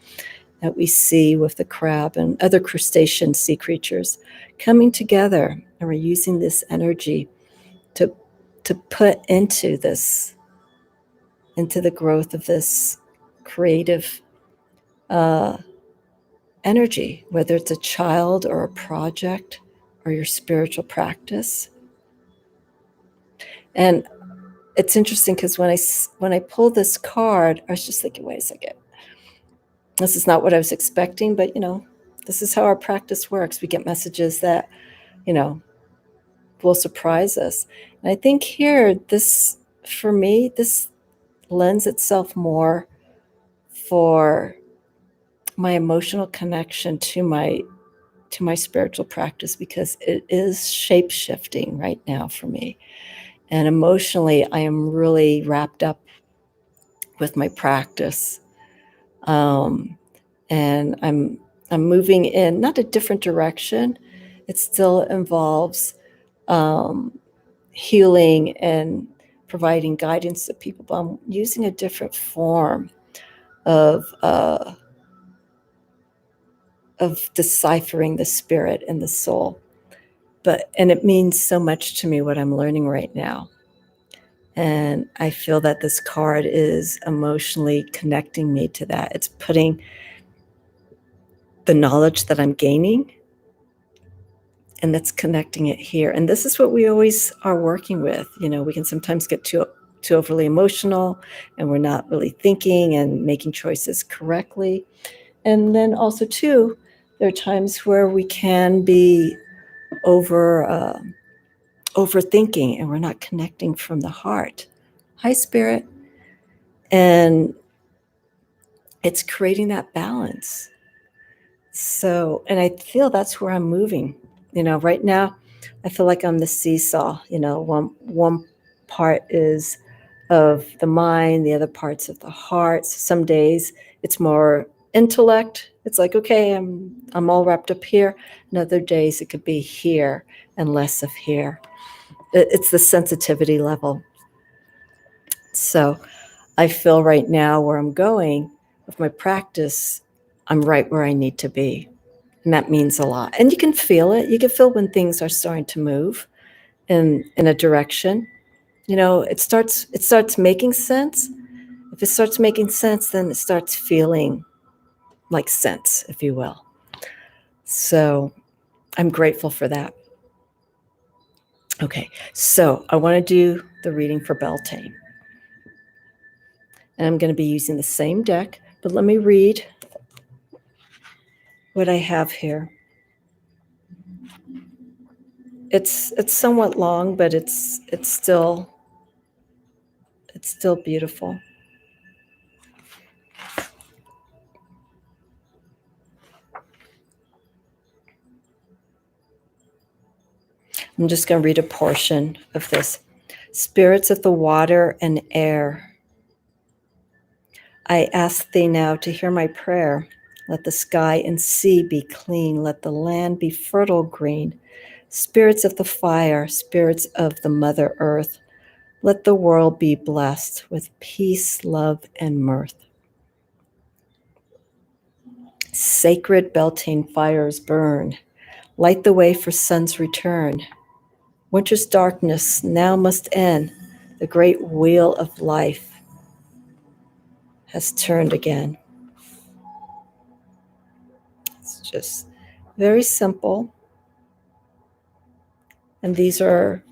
that we see with the crab and other crustacean sea creatures coming together. And we're using this energy to put into this, into the growth of this creative energy, whether it's a child or a project or your spiritual practice. And it's interesting because when I pulled this card, I was just thinking, wait a second. This is not what I was expecting, but this is how our practice works. We get messages that, will surprise us. And I think here, for me, this lends itself more for my emotional connection to my spiritual practice, because it is shape-shifting right now for me. And emotionally, I am really wrapped up with my practice. And I'm moving in not a different direction. It still involves healing and providing guidance to people, but I'm using a different form of deciphering the spirit and the soul. And it means so much to me what I'm learning right now. And I feel that this card is emotionally connecting me to that. It's putting the knowledge that I'm gaining, and that's connecting it here. And this is what we always are working with. We can sometimes get too overly emotional, and we're not really thinking and making choices correctly. And then also, too, there are times where we can be overthinking, and we're not connecting from the heart. Hi, Spirit. And it's creating that balance. So, and I feel that's where I'm moving. Right now, I feel like I'm the seesaw. One part is of the mind, the other parts of the heart. So some days it's more intellect. It's like, okay, I'm all wrapped up here. And other days it could be here and less of here. It's the sensitivity level. So I feel right now where I'm going with my practice, I'm right where I need to be. And that means a lot. And you can feel it. You can feel when things are starting to move in a direction. it starts making sense. If it starts making sense, then it starts feeling like sense, if you will. So I'm grateful for that. Okay, so I want to do the reading for Beltane. And I'm going to be using the same deck, but let me read what I have here. It's somewhat long, but it's still beautiful. I'm just going to read a portion of this. Spirits of the water and air, I ask thee now to hear my prayer. Let the sky and sea be clean. Let the land be fertile green. Spirits of the fire, spirits of the Mother Earth, let the world be blessed with peace, love, and mirth. Sacred Beltane fires burn. Light the way for sun's return. Winter's darkness now must end. The great wheel of life has turned again. It's just very simple. And these are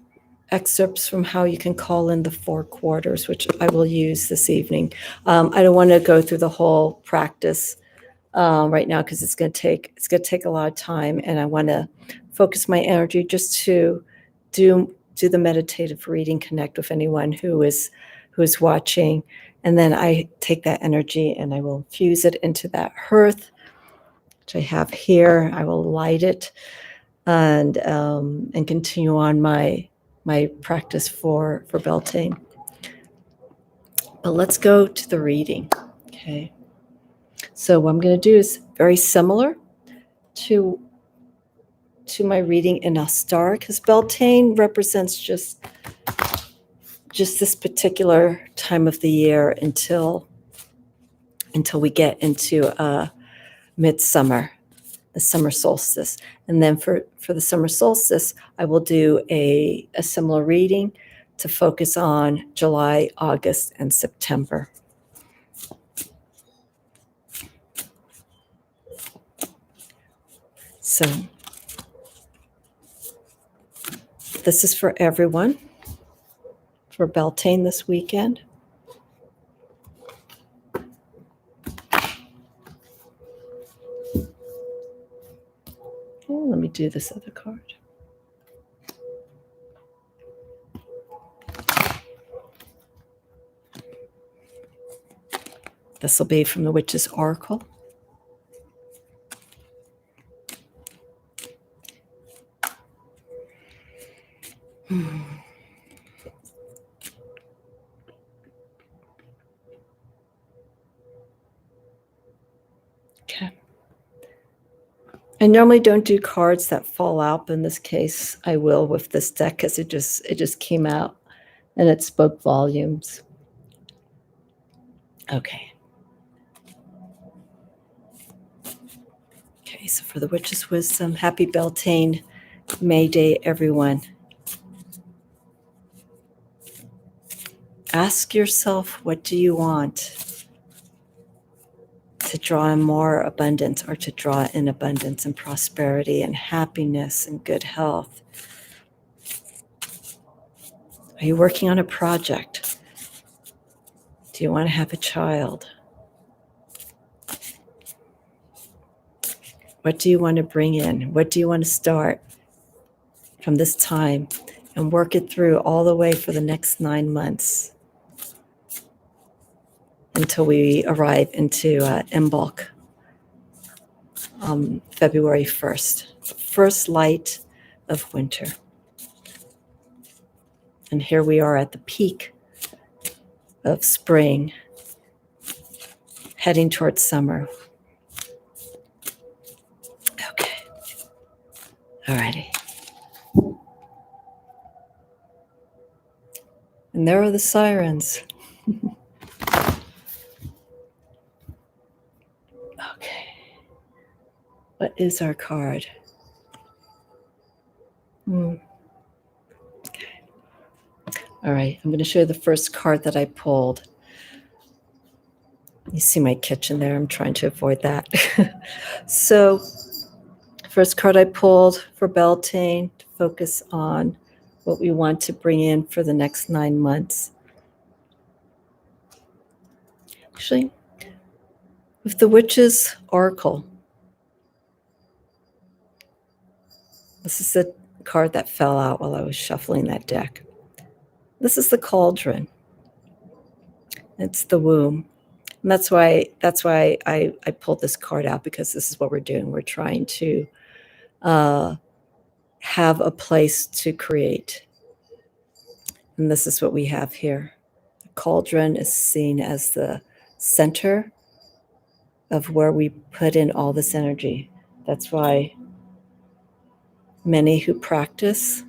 excerpts from how you can call in the 4 quarters, which I will use this evening. I don't want to go through the whole practice right now because it's going to take a lot of time, and I want to focus my energy just to do the meditative reading, connect with anyone who is watching, and then I take that energy and I will infuse it into that hearth, which I have here. I will light it and continue on my practice for Beltane. But let's go to the reading. Okay. So what I'm going to do is very similar to my reading in Ostara, because Beltane represents just this particular time of the year until we get into midsummer, the summer solstice. And then for the summer solstice, I will do a similar reading to focus on July, August, and September. So this is for everyone, for Beltane this weekend. Oh, let me do this other card. This will be from the Witch's Oracle. Okay. I normally don't do cards that fall out, but in this case, I will with this deck because it just came out and it spoke volumes. Okay. Okay, so for the Witch's Wisdom, happy Beltane May Day, everyone. Ask yourself, what do you want? To draw in more abundance, or to draw in abundance and prosperity and happiness and good health? Are you working on a project? Do you want to have a child? What do you want to bring in? What do you want to start from this time and work it through all the way for the next 9 months until we arrive into Imbolc, February 1st, first light of winter. And here we are at the peak of spring, heading towards summer. Okay. All righty. And there are the sirens. Okay. What is our card? Okay. All right, I'm going to show you the first card that I pulled. You see my kitchen there. I'm trying to avoid that. So, first card I pulled for Beltane to focus on what we want to bring in for the next 9 months. Actually, with the Witch's Oracle, this is the card that fell out while I was shuffling that deck. This is the Cauldron. It's the womb. And that's why I pulled this card out, because this is what we're doing. We're trying to have a place to create. And this is what we have here. The cauldron is seen as the center of where we put in all this energy. That's why many who practice,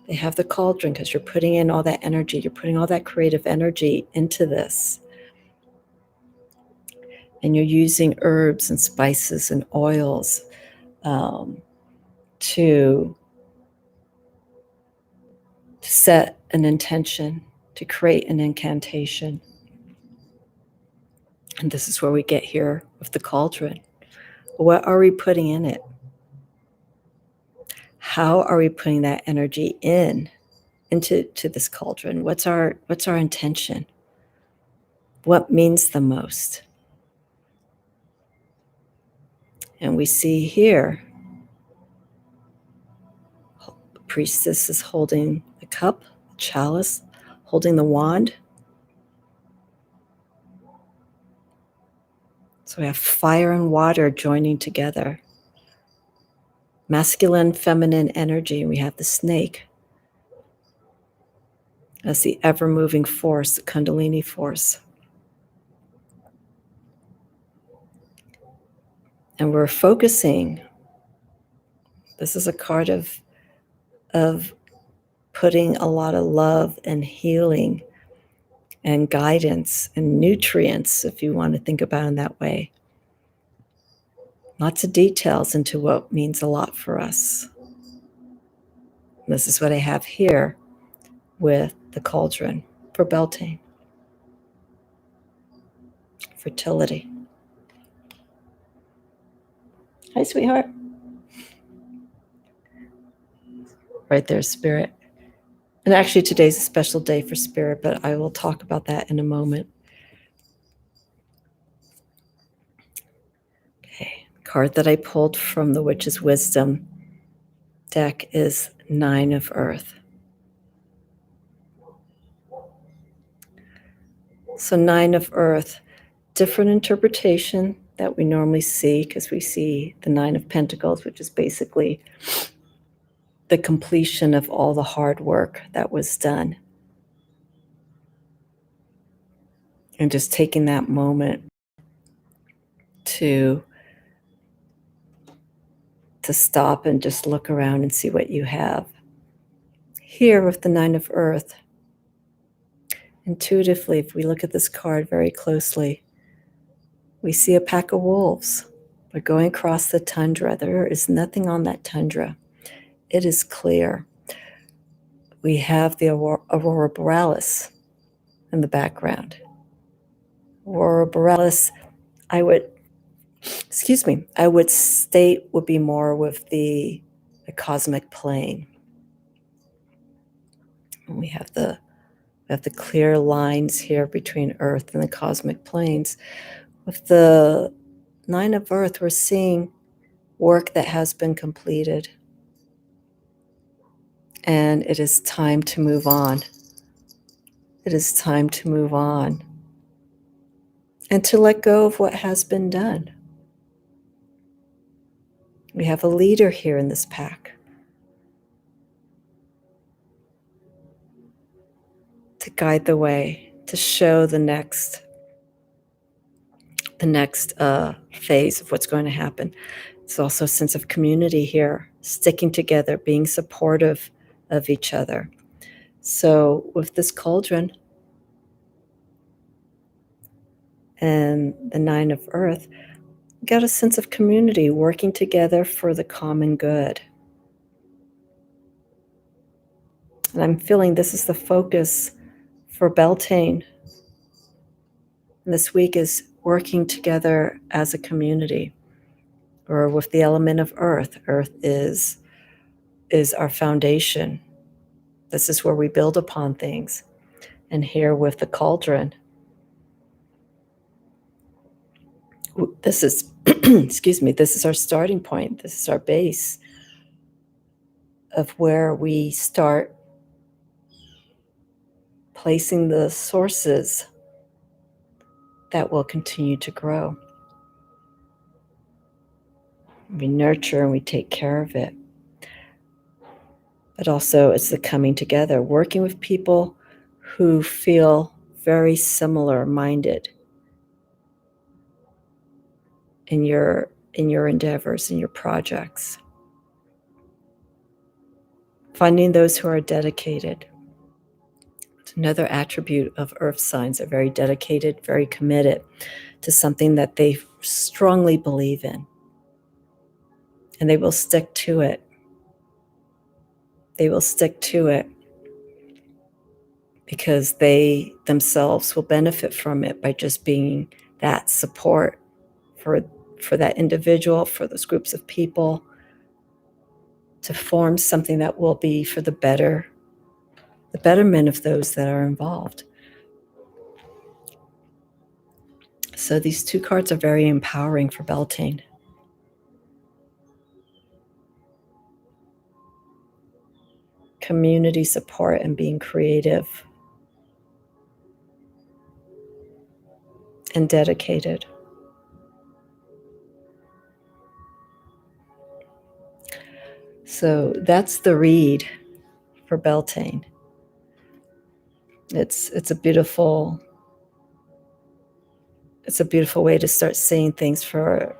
they have the cauldron, because you're putting in all that energy. You're putting all that creative energy into this. And you're using herbs and spices and oils to set an intention, to create an incantation. And this is where we get here with the cauldron. What are we putting in it? How are we putting that energy into this cauldron? What's our intention? What means the most? And we see here, the priestess is holding the cup, the chalice, holding the wand. So we have fire and water joining together. Masculine, feminine energy. And we have the snake as the ever-moving force, the Kundalini force. And we're focusing. This is a card of putting a lot of love and healing and guidance and nutrients, if you want to think about it in that way. Lots of details into what means a lot for us. This is what I have here with the cauldron for Beltane. Fertility. Hi, sweetheart. Right there, Spirit. And actually, today's a special day for Spirit, but I will talk about that in a moment. Okay, the card that I pulled from the Witch's Wisdom deck is 9 of Earth. So 9 of Earth, different interpretation that we normally see, because we see the 9 of Pentacles, which is basically the completion of all the hard work that was done. And just taking that moment to stop and just look around and see what you have. Here with the 9 of Earth, intuitively, if we look at this card very closely, we see a pack of wolves. We're going across the tundra. There is nothing on that tundra. It is clear. We have the Aurora Borealis in the background. Aurora Borealis, I would state would be more with the cosmic plane. And we have the clear lines here between Earth and the cosmic planes. With the 9 of Earth, we're seeing work that has been completed. And it is time to move on. It is time to move on. And to let go of what has been done. We have a leader here in this pack. To guide the way, to show the next phase of what's going to happen. It's also a sense of community here, sticking together, being supportive of each other. So with this cauldron and the 9 of Earth, we got a sense of community, working together for the common good. And I'm feeling this is the focus for Beltane. And this week is working together as a community, or with the element of earth. Earth is our foundation. This is where we build upon things. And here with the cauldron, this is, excuse me, this is our starting point. This is our base of where we start placing the sources that will continue to grow. We nurture and we take care of it. But also it's the coming together, working with people who feel very similar minded in your endeavors, in your projects. Finding those who are dedicated. It's another attribute of earth signs. They're very dedicated, very committed to something that they strongly believe in. And they will stick to it. They will stick to it because they themselves will benefit from it by just being that support for that individual, for those groups of people, to form something that will be for the betterment of those that are involved. So these two cards are very empowering for Beltane. Community support and being creative and dedicated. So that's the read for Beltane. It's a beautiful way to start seeing things for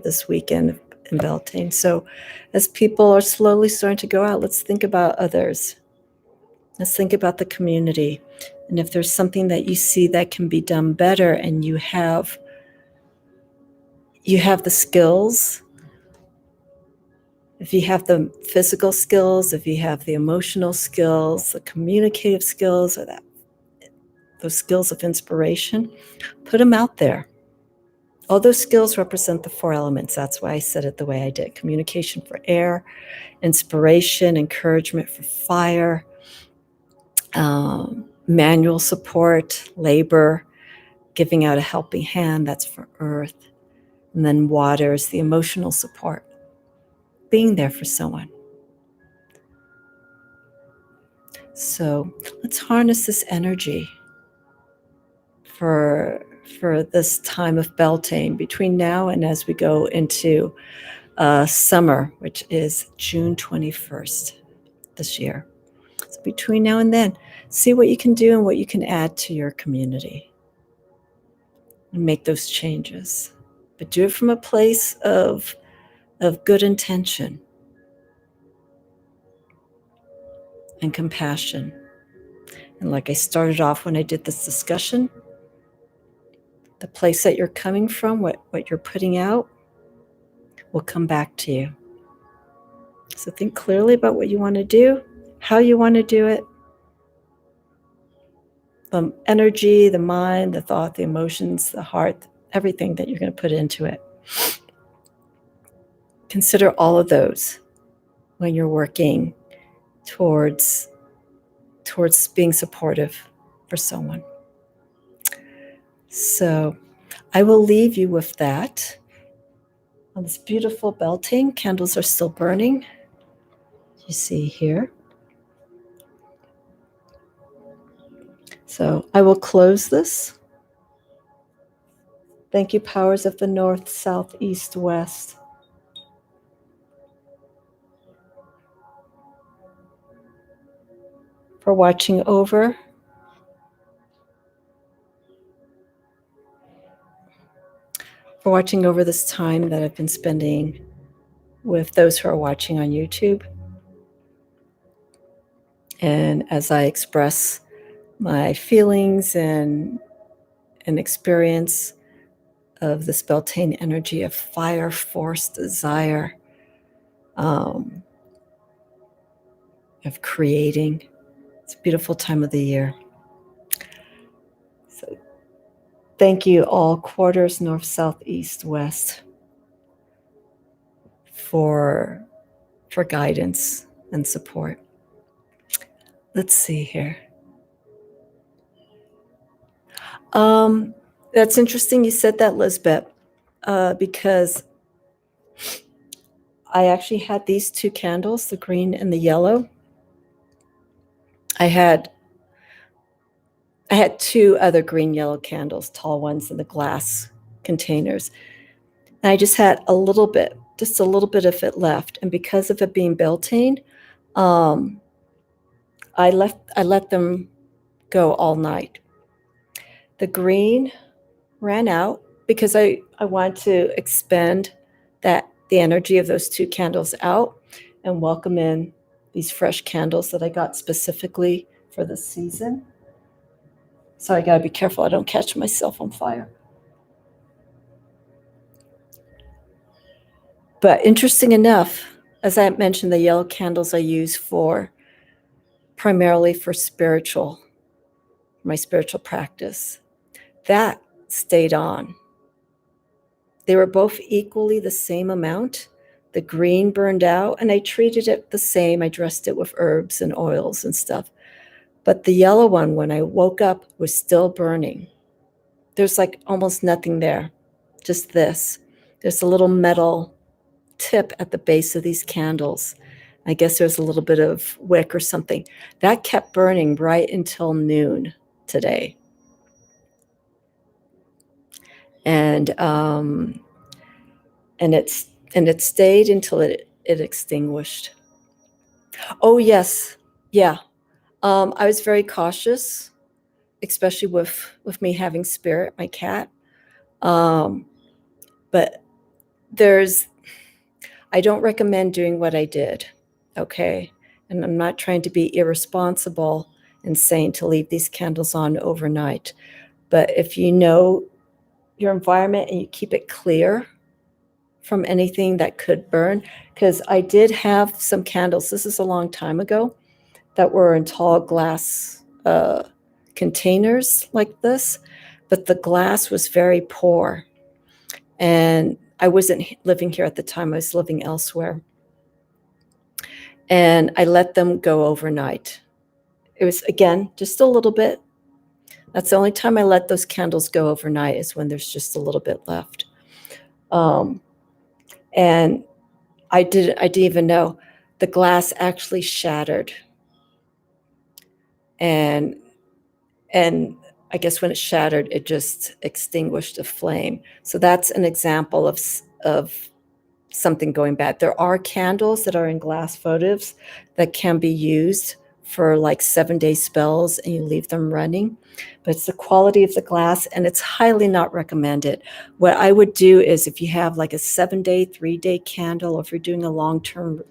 this weekend in Beltane. So as people are slowly starting to go out, let's think about others. Let's think about the community. And if there's something that you see that can be done better, and you have the skills, if you have the physical skills, if you have the emotional skills, the communicative skills, or those skills of inspiration, put them out there. All those skills represent the 4 elements. That's why I said it the way I did. Communication for air, inspiration, encouragement for fire, manual support, labor, giving out a helping hand, that's for earth. And then water is the emotional support, being there for someone. So let's harness this energy for this time of Beltane between now and as we go into summer, which is June 21st this year. So between now and then, see what you can do and what you can add to your community and make those changes. But do it from a place of good intention and compassion. And like I started off when I did this discussion, the place that you're coming from, what you're putting out, will come back to you. So think clearly about what you want to do, how you want to do it, the energy, the mind, the thought, the emotions, the heart, everything that you're going to put into it. Consider all of those when you're working towards being supportive for someone. So I will leave you with that. On this beautiful Beltane, candles are still burning. You see here. So I will close this. Thank you, powers of the north, south, east, west. For watching over. For watching over this time that I've been spending with those who are watching on YouTube. And as I express my feelings and experience of this Beltane energy of fire, force, desire, of creating, It's a beautiful time of the year. So thank you all quarters, north, south, east, west, for guidance and support. Let's see here. That's interesting you said that, Lisbeth, because I actually had these two candles, the green and the yellow. I had two other green yellow candles, tall ones in the glass containers. And I just had just a little bit of it left. And because of it being Beltane, I let them go all night. The green ran out because I wanted to expend the energy of those two candles out and welcome in these fresh candles that I got specifically for this season. So I gotta be careful I don't catch myself on fire. But interesting enough, as I mentioned, the yellow candles I use primarily for my spiritual practice. That stayed on. They were both equally the same amount. The green burned out, and I treated it the same. I dressed it with herbs and oils and stuff. But the yellow one, when I woke up, was still burning. There's like almost nothing there, just this. There's a little metal tip at the base of these candles. I guess there's a little bit of wick or something. That kept burning right until noon today. And it stayed until it extinguished. Oh yes, yeah. I was very cautious, especially with me having Spirit, my cat. But I don't recommend doing what I did, okay? And I'm not trying to be irresponsible and saying to leave these candles on overnight. But if you know your environment and you keep it clear from anything that could burn, because I did have some candles, this is a long time ago, that were in tall glass containers like this, but the glass was very poor. And I wasn't living here at the time, I was living elsewhere. And I let them go overnight. It was, again, just a little bit. That's the only time I let those candles go overnight, is when there's just a little bit left. And I didn't even know the glass actually shattered. And I guess when it shattered, it just extinguished the flame. So that's an example of something going bad. There are candles that are in glass votives that can be used for like 7-day spells, and you leave them running. But it's the quality of the glass, and it's highly not recommended. What I would do is, if you have like a 7-day, 3-day candle, or if you're doing a long-term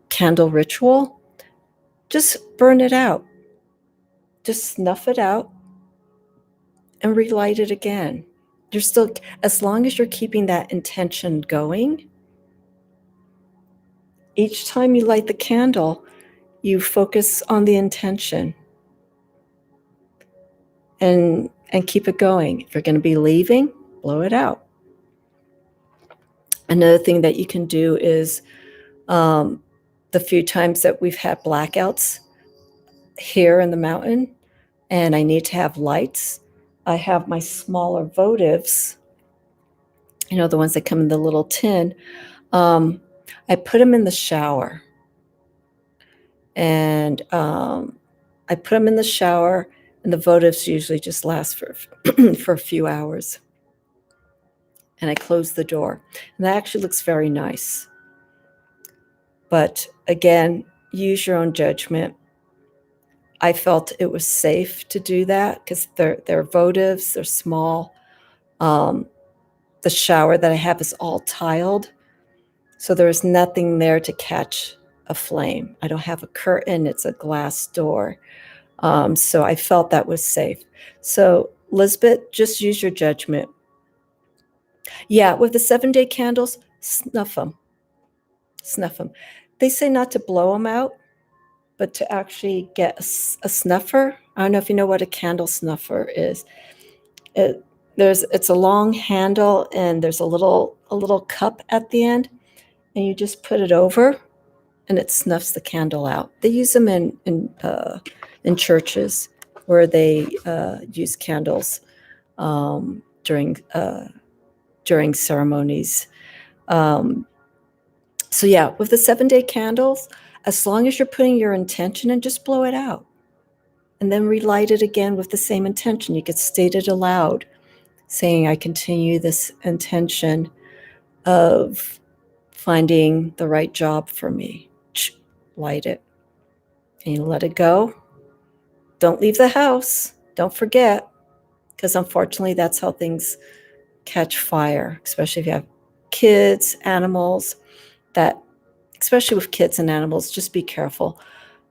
candle ritual, just burn it out. Just snuff it out and relight it again. You're still, as long as you're keeping that intention going, each time you light the candle, you focus on the intention and keep it going. If you're going to be leaving, blow it out. Another thing that you can do is, the few times that we've had blackouts here in the mountain and I need to have lights, I have my smaller votives, the ones that come in the little tin. I put them in the shower. And I put them in the shower, and the votives usually just last for for a few hours. And I close the door. And that actually looks very nice. But again, use your own judgment. I felt it was safe to do that because they're votives, they're small. The shower that I have is all tiled, so there's nothing there to catch a flame. I don't have a curtain, it's a glass door. So I felt that was safe. So Lisbeth, just use your judgment. Yeah, with the 7-day candles, snuff them. Snuff them. They say not to blow them out, but to actually get a snuffer, I don't know if you know what a candle snuffer is. It's a long handle, and there's a little cup at the end, and you just put it over, and it snuffs the candle out. They use them in churches where they use candles during ceremonies. So yeah, with the 7-day candles, as long as you're putting your intention in, just blow it out. And then relight it again with the same intention. You could state it aloud, saying, I continue this intention of finding the right job for me. Light it. And you let it go. Don't leave the house. Don't forget, because unfortunately that's how things catch fire, especially if you have kids, animals, especially with kids and animals, just be careful.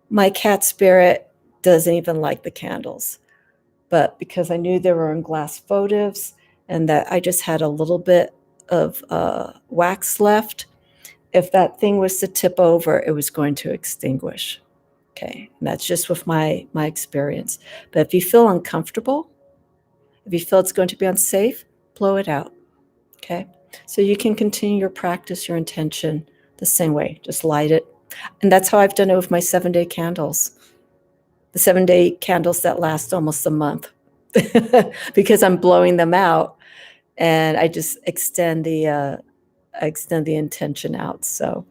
My cat Spirit doesn't even like the candles, but because I knew they were in glass votives and that I just had a little bit of wax left, if that thing was to tip over, it was going to extinguish. Okay, and that's just with my experience. But if you feel uncomfortable, if you feel it's going to be unsafe, blow it out. Okay, so you can continue your practice, your intention the same way. Just light it. And that's how I've done it with my 7-day candles. The 7-day candles that last almost a month because I'm blowing them out, and I just extend the intention out. So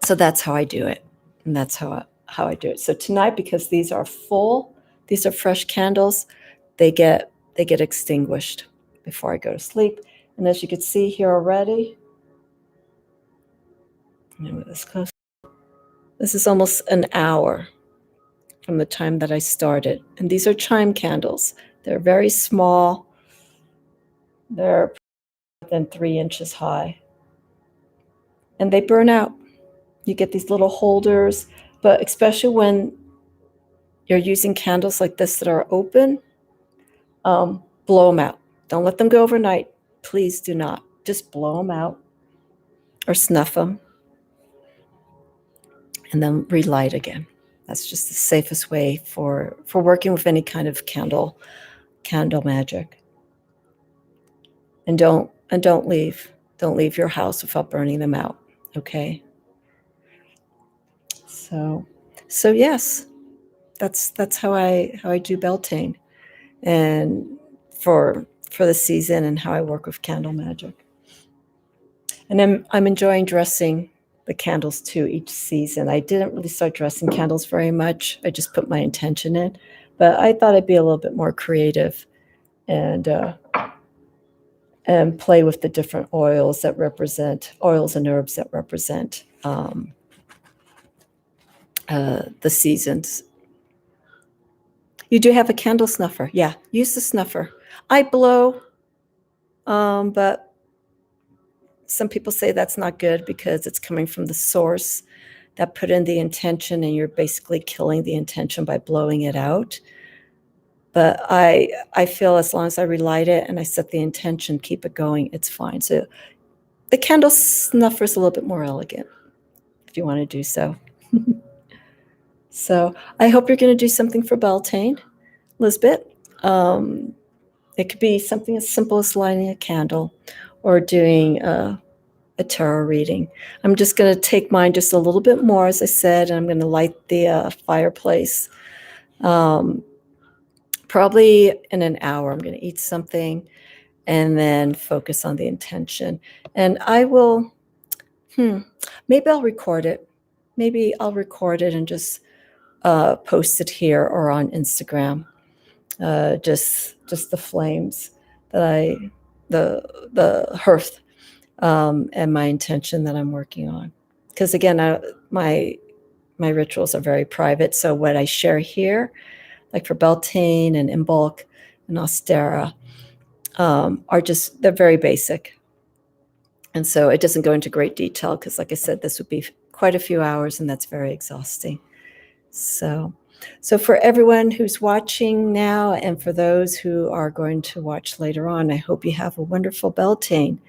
that's how I do it, and that's how I do it. So tonight, because these are fresh candles, they get extinguished before I go to sleep. And as you can see here already, this is almost an hour from the time that I started. And these are chime candles. They're very small. They're than 3 inches high. And they burn out. You get these little holders, but especially when you're using candles like this that are open, blow them out. Don't let them go overnight. Please do not. Just blow them out or snuff them and then relight again. That's just the safest way for working with any kind of candle magic. And don't leave your house without burning them out. Okay. So yes, that's how I do Beltane, and for the season, and how I work with candle magic. And I'm enjoying dressing the candles too each season. I didn't really start dressing candles very much. I just put my intention in, but I thought I'd be a little bit more creative and play with the different oils and herbs that represent the seasons. You do have a candle snuffer. Yeah, use the snuffer. I blow, but some people say that's not good because it's coming from the source that put in the intention, and you're basically killing the intention by blowing it out. But I feel as long as I relight it and I set the intention, keep it going, it's fine. So the candle snuffer is a little bit more elegant if you want to do so. So I hope you're going to do something for Beltane, Lisbeth. It could be something as simple as lighting a candle or doing a tarot reading. I'm just going to take mine just a little bit more, as I said, and I'm going to light the fireplace. Probably in an hour, I'm going to eat something and then focus on the intention. And I will, maybe I'll record it. Maybe I'll record it and just post it here or on Instagram. Just the flames that the hearth, and my intention that I'm working on. Because again, my rituals are very private. So what I share here, like for Beltane and Imbolc and Ostara, they're very basic. And so it doesn't go into great detail because, like I said, this would be quite a few hours, and that's very exhausting. So for everyone who's watching now, and for those who are going to watch later on, I hope you have a wonderful Beltane,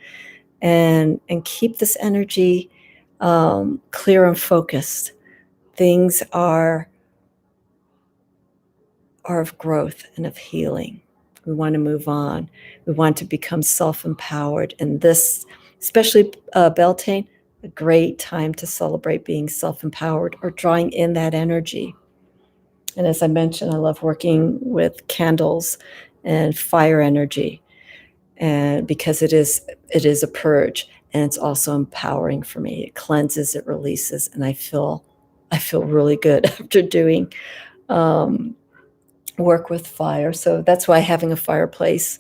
and keep this energy clear and focused, things are of growth and of healing. We want to move on. We want to become self-empowered. And this, especially Beltane, a great time to celebrate being self-empowered or drawing in that energy. And as I mentioned, I love working with candles and fire energy, and because it is a purge, and it's also empowering for me. It cleanses, it releases, and I feel really good after doing work with fire. So that's why having a fireplace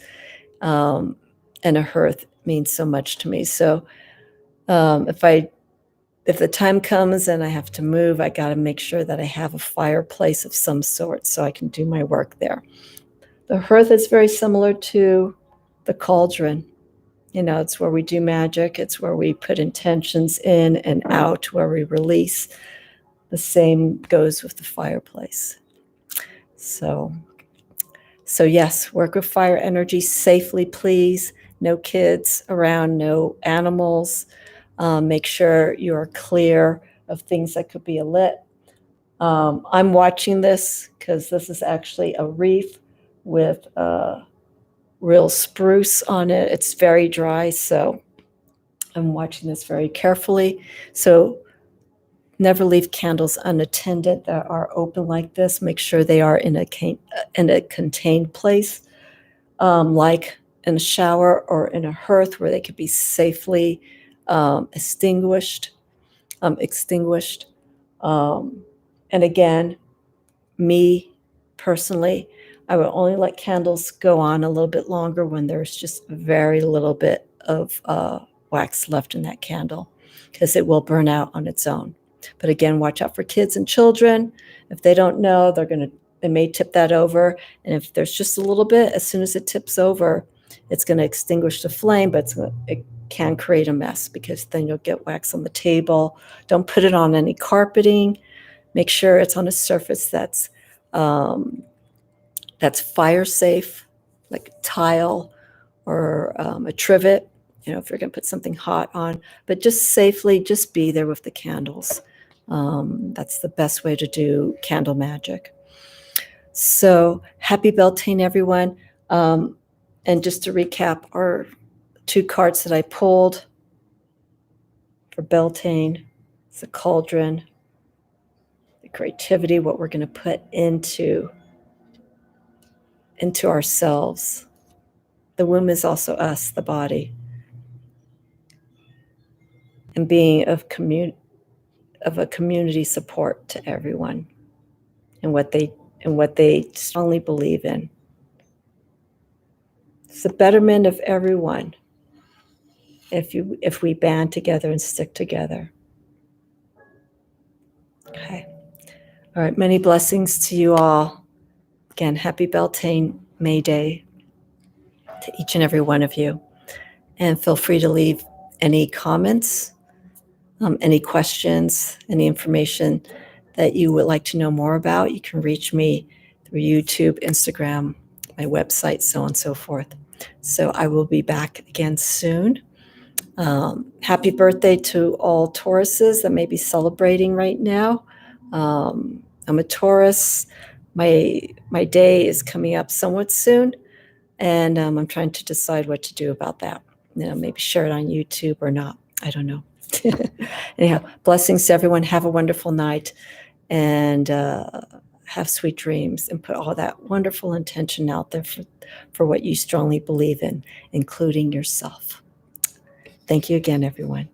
and a hearth means so much to me. So if the time comes and I have to move, I got to make sure that I have a fireplace of some sort so I can do my work there. The hearth is very similar to the cauldron. You know, it's where we do magic. It's where we put intentions in and out, where we release. The same goes with the fireplace. So yes, work with fire energy safely, please. No kids around, no animals. Make sure you're clear of things that could be lit. I'm watching this because this is actually a reef with real spruce on it. It's very dry, so I'm watching this very carefully. So never leave candles unattended that are open like this. Make sure they are in a contained place, like in a shower or in a hearth where they could be safely extinguished. And again, me personally, I will only let candles go on a little bit longer when there's just very little bit of wax left in that candle, because it will burn out on its own. But again, watch out for kids and children. If they don't know, they may tip that over. And if there's just a little bit, as soon as it tips over, it's going to extinguish the flame, but it can create a mess, because then you'll get wax on the table. Don't put it on any carpeting. Make sure it's on a surface that's fire safe, like tile or a trivet, if you're going to put something hot on. But just safely, just be there with the candles. That's the best way to do candle magic. So happy Beltane, everyone. And just to recap, our 2 cards that I pulled for Beltane, it's the cauldron, the creativity, what we're going to put into ourselves. The womb is also us, the body, and being of a community support to everyone and what they strongly believe in. It's the betterment of everyone if we band together and stick together. Okay. All right. Many blessings to you all. Again, happy Beltane May Day to each and every one of you. And feel free to leave any comments, any questions, any information that you would like to know more about. You can reach me through YouTube, Instagram, my website, so on and so forth. So I will be back again soon. Happy birthday to all Tauruses that may be celebrating right now. I'm a Taurus. My day is coming up somewhat soon, and I'm trying to decide what to do about that. Maybe share it on YouTube or not. I don't know. Anyhow, blessings to everyone. Have a wonderful night, and have sweet dreams, and put all that wonderful intention out there for what you strongly believe in, including yourself. Thank you again, everyone.